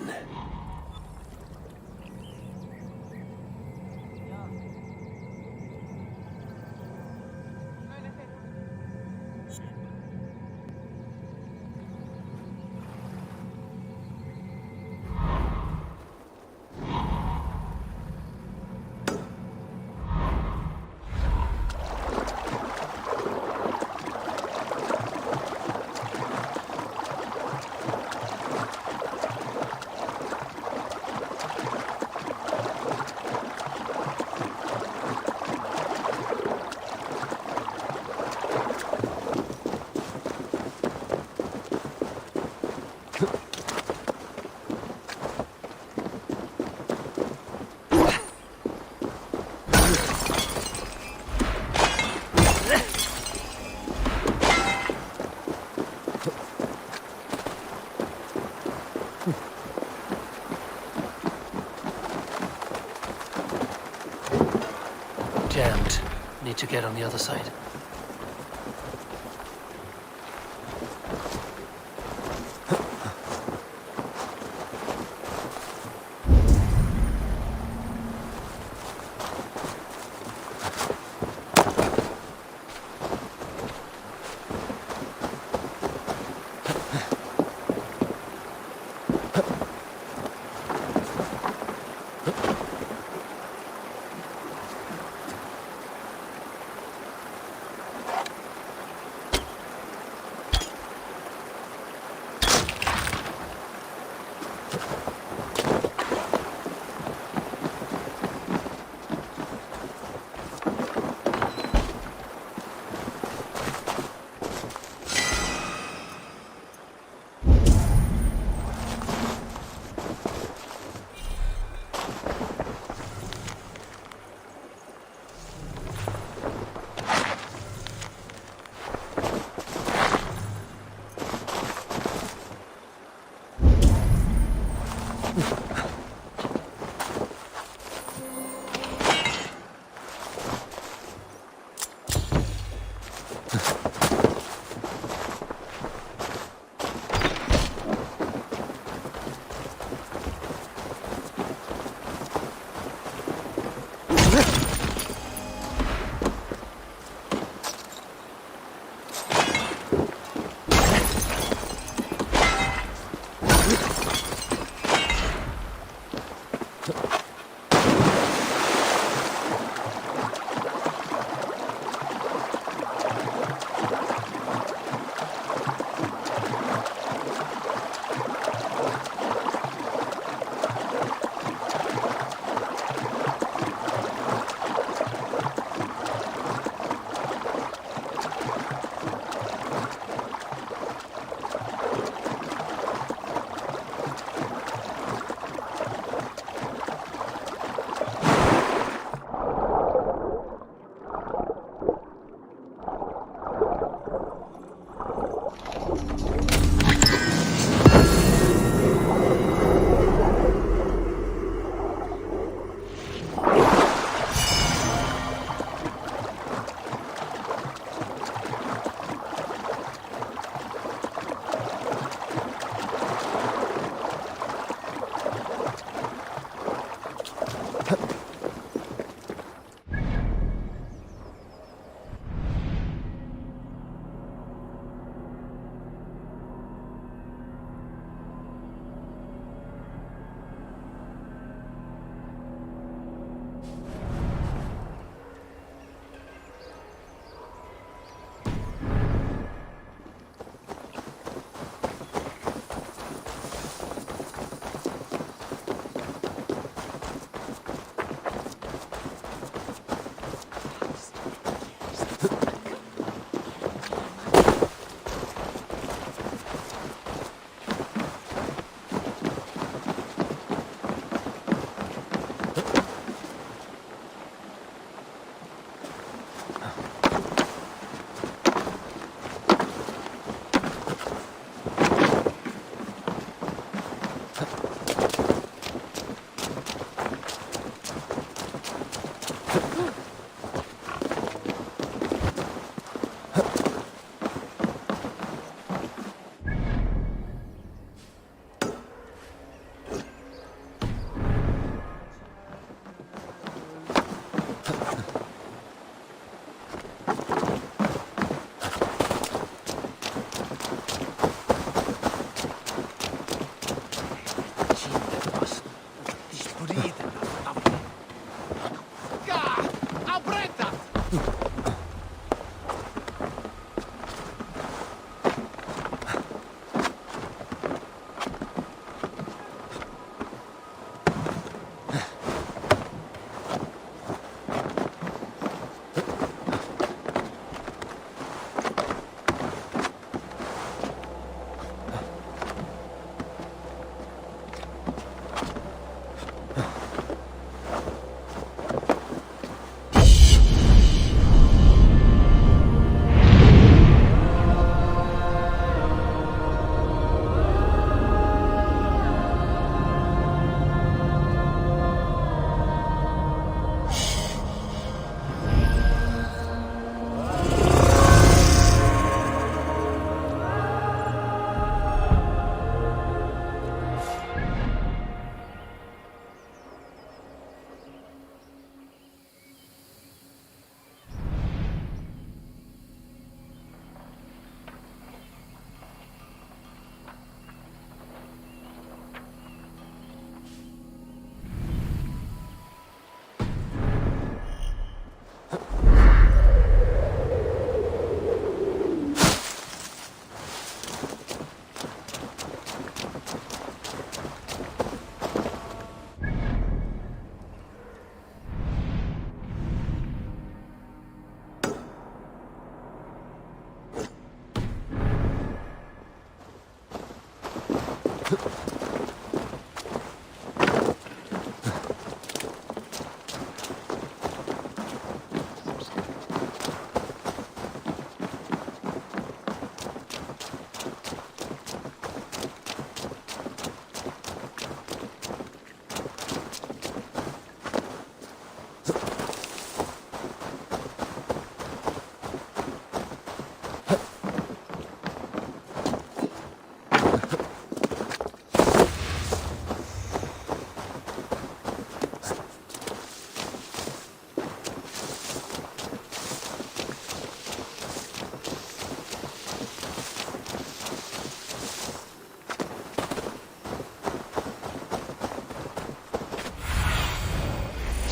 Speaker 2: jammed. Need to get on the other side.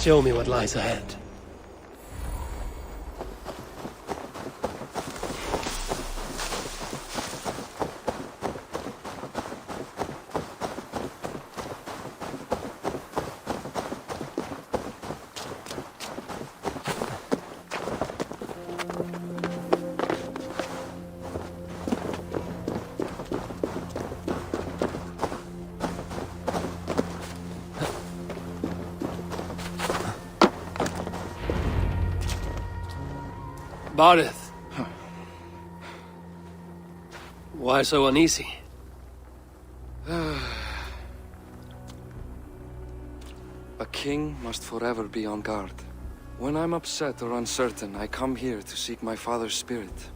Speaker 2: Show me what lies ahead. Bardith. Why so uneasy?
Speaker 5: A king must forever be on guard. When I'm upset or uncertain, I come here to seek my father's spirit.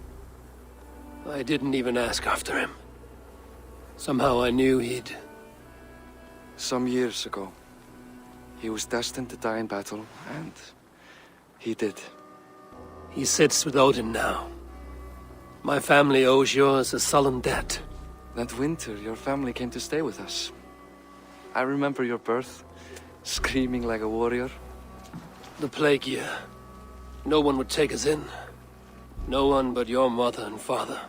Speaker 2: I didn't even ask after him. Somehow I knew he'd...
Speaker 5: Some years ago, he was destined to die in battle, and he did.
Speaker 2: He sits with Odin now. My family owes yours a sullen debt.
Speaker 5: That winter, your family came to stay with us. I remember your birth, screaming like a warrior.
Speaker 2: The plague year. No one would take us in. No one but your mother and father.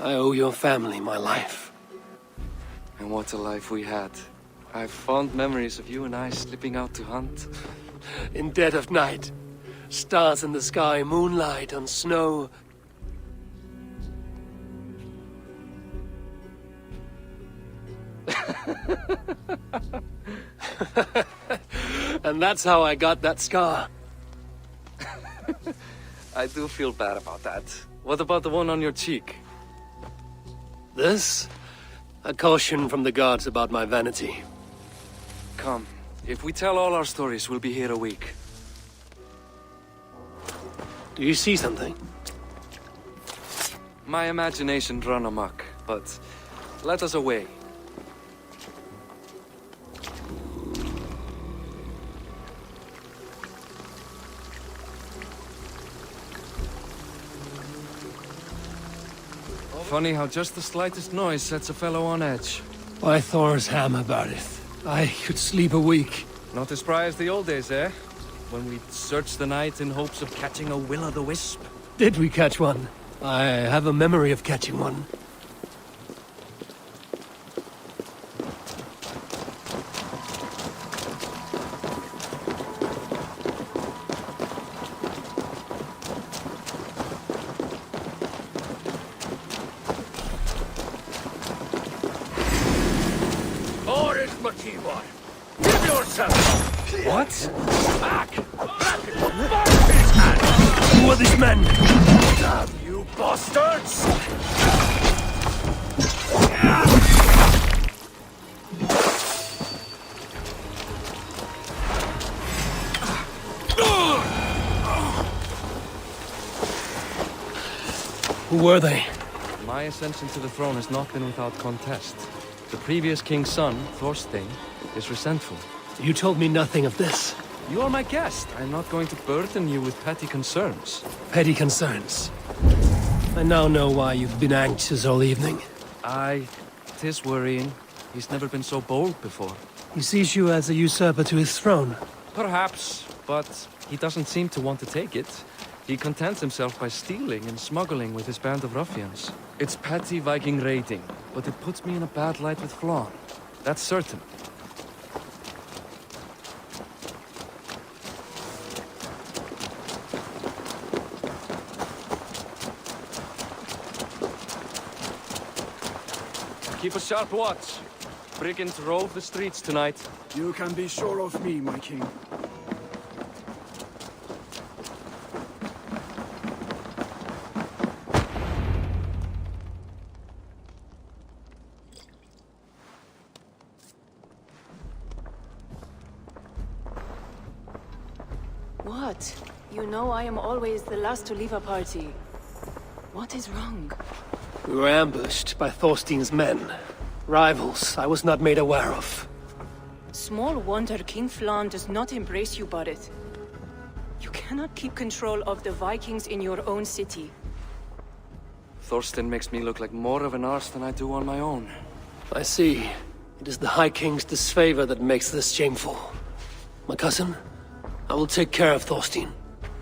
Speaker 2: I owe your family my life.
Speaker 5: And what a life we had. I have fond memories of you and I slipping out to hunt.
Speaker 2: In dead of night. Stars in the sky, moonlight on snow. And that's how I got that scar.
Speaker 5: I do feel bad about that. What about the one on your cheek?
Speaker 2: This? A caution from the gods about my vanity.
Speaker 5: Come, if we tell all our stories, we'll be here a week.
Speaker 2: Do you see something?
Speaker 5: My imagination run amok, but let us away. Funny how just the slightest noise sets a fellow on edge.
Speaker 2: Why Thor's hammer, Bardith? I could sleep a week.
Speaker 5: Not as spry as the old days, eh? When we'd search the night in hopes of catching a will-o'-the-wisp.
Speaker 2: Did we catch one? I have a memory of catching one.
Speaker 13: Give yourself!
Speaker 2: What?
Speaker 13: Back!
Speaker 2: Who are these men?
Speaker 13: Damn you bastards!
Speaker 2: Who were they?
Speaker 5: My ascension to the throne has not been without contest. The previous king's son, Thorstein, is resentful.
Speaker 2: You told me nothing of this.
Speaker 5: You are my guest. I'm not going to burden you with petty concerns.
Speaker 2: Petty concerns. I now know why you've been anxious all evening.
Speaker 5: Aye, 'tis worrying. He's never been so bold before.
Speaker 2: He sees you as a usurper to his throne.
Speaker 5: Perhaps, but he doesn't seem to want to take it. He contents himself by stealing and smuggling with his band of ruffians. It's petty Viking raiding, but it puts me in a bad light with Flann. That's certain. Keep a sharp watch. Brigands rove the streets tonight.
Speaker 3: You can be sure of me, my king.
Speaker 1: What? You know I am always the last to leave a party. What is wrong?
Speaker 2: We were ambushed by Thorstein's men. Rivals I was not made aware of.
Speaker 1: Small wonder King Flann does not embrace you, Bardith. You cannot keep control of the Vikings in your own city.
Speaker 5: Thorstein makes me look like more of an arse than I do on my own.
Speaker 2: I see. It is the High King's disfavor that makes this shameful. my cousin. I will take care of Thorstein.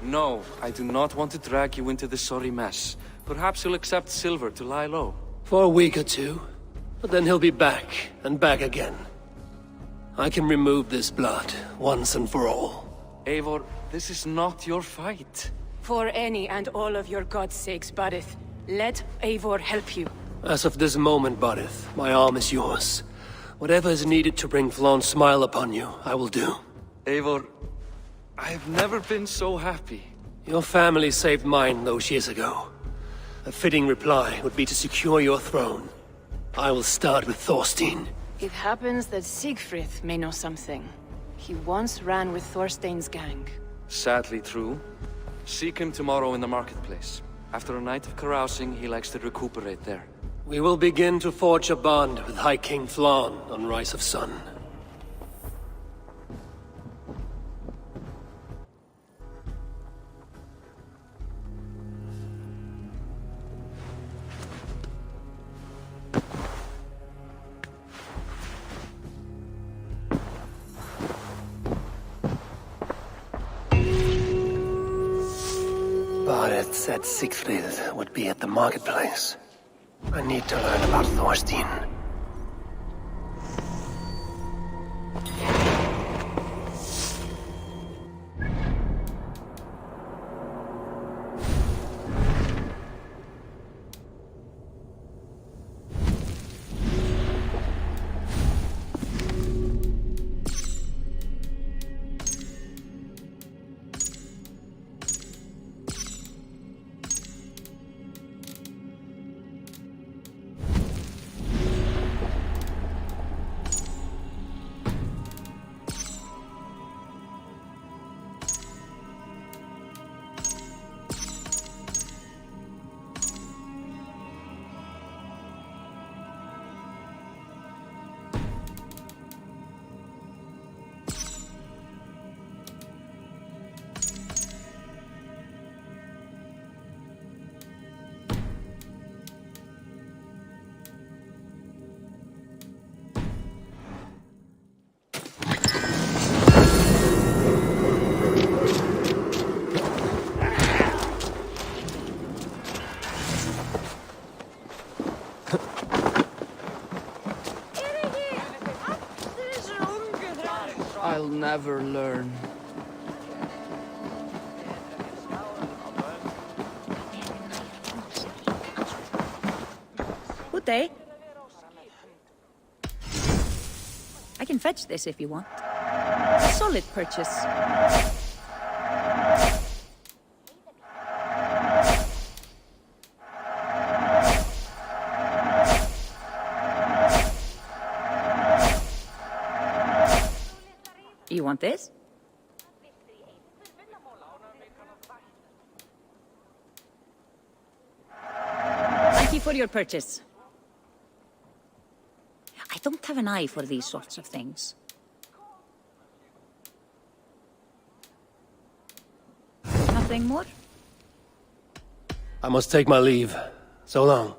Speaker 5: No, I do not want to drag you into this sorry mess. Perhaps you'll accept silver to lie low.
Speaker 2: For a week or two, but then he'll be back, and back again. I can remove this blood, once and for all.
Speaker 5: Eivor, this is not your fight.
Speaker 1: For any and all of your god's sakes, Barith, let Eivor help you.
Speaker 2: As of this moment, Barith, my arm is yours. Whatever is needed to bring Flaun's smile upon you, I will do.
Speaker 5: Eivor, I have never been so happy.
Speaker 2: Your family saved mine those years ago. A fitting reply would be to secure your throne. I will start with Thorstein.
Speaker 1: It happens that Siegfried may know something. He once ran with Thorstein's gang.
Speaker 5: Sadly true. Seek him tomorrow in the marketplace. After a night of carousing, he likes to recuperate there.
Speaker 2: We will begin to forge a bond with High King Flaun on Rise of Sun. Barith said Siegfried would be at the marketplace. I need to learn about Thorstein.
Speaker 12: I'll never learn.
Speaker 14: Good day. I can fetch this if you want. A solid purchase. You want this? Thank you for your purchase. I don't have an eye for these sorts of things. Nothing more?
Speaker 2: I must take my leave. So long.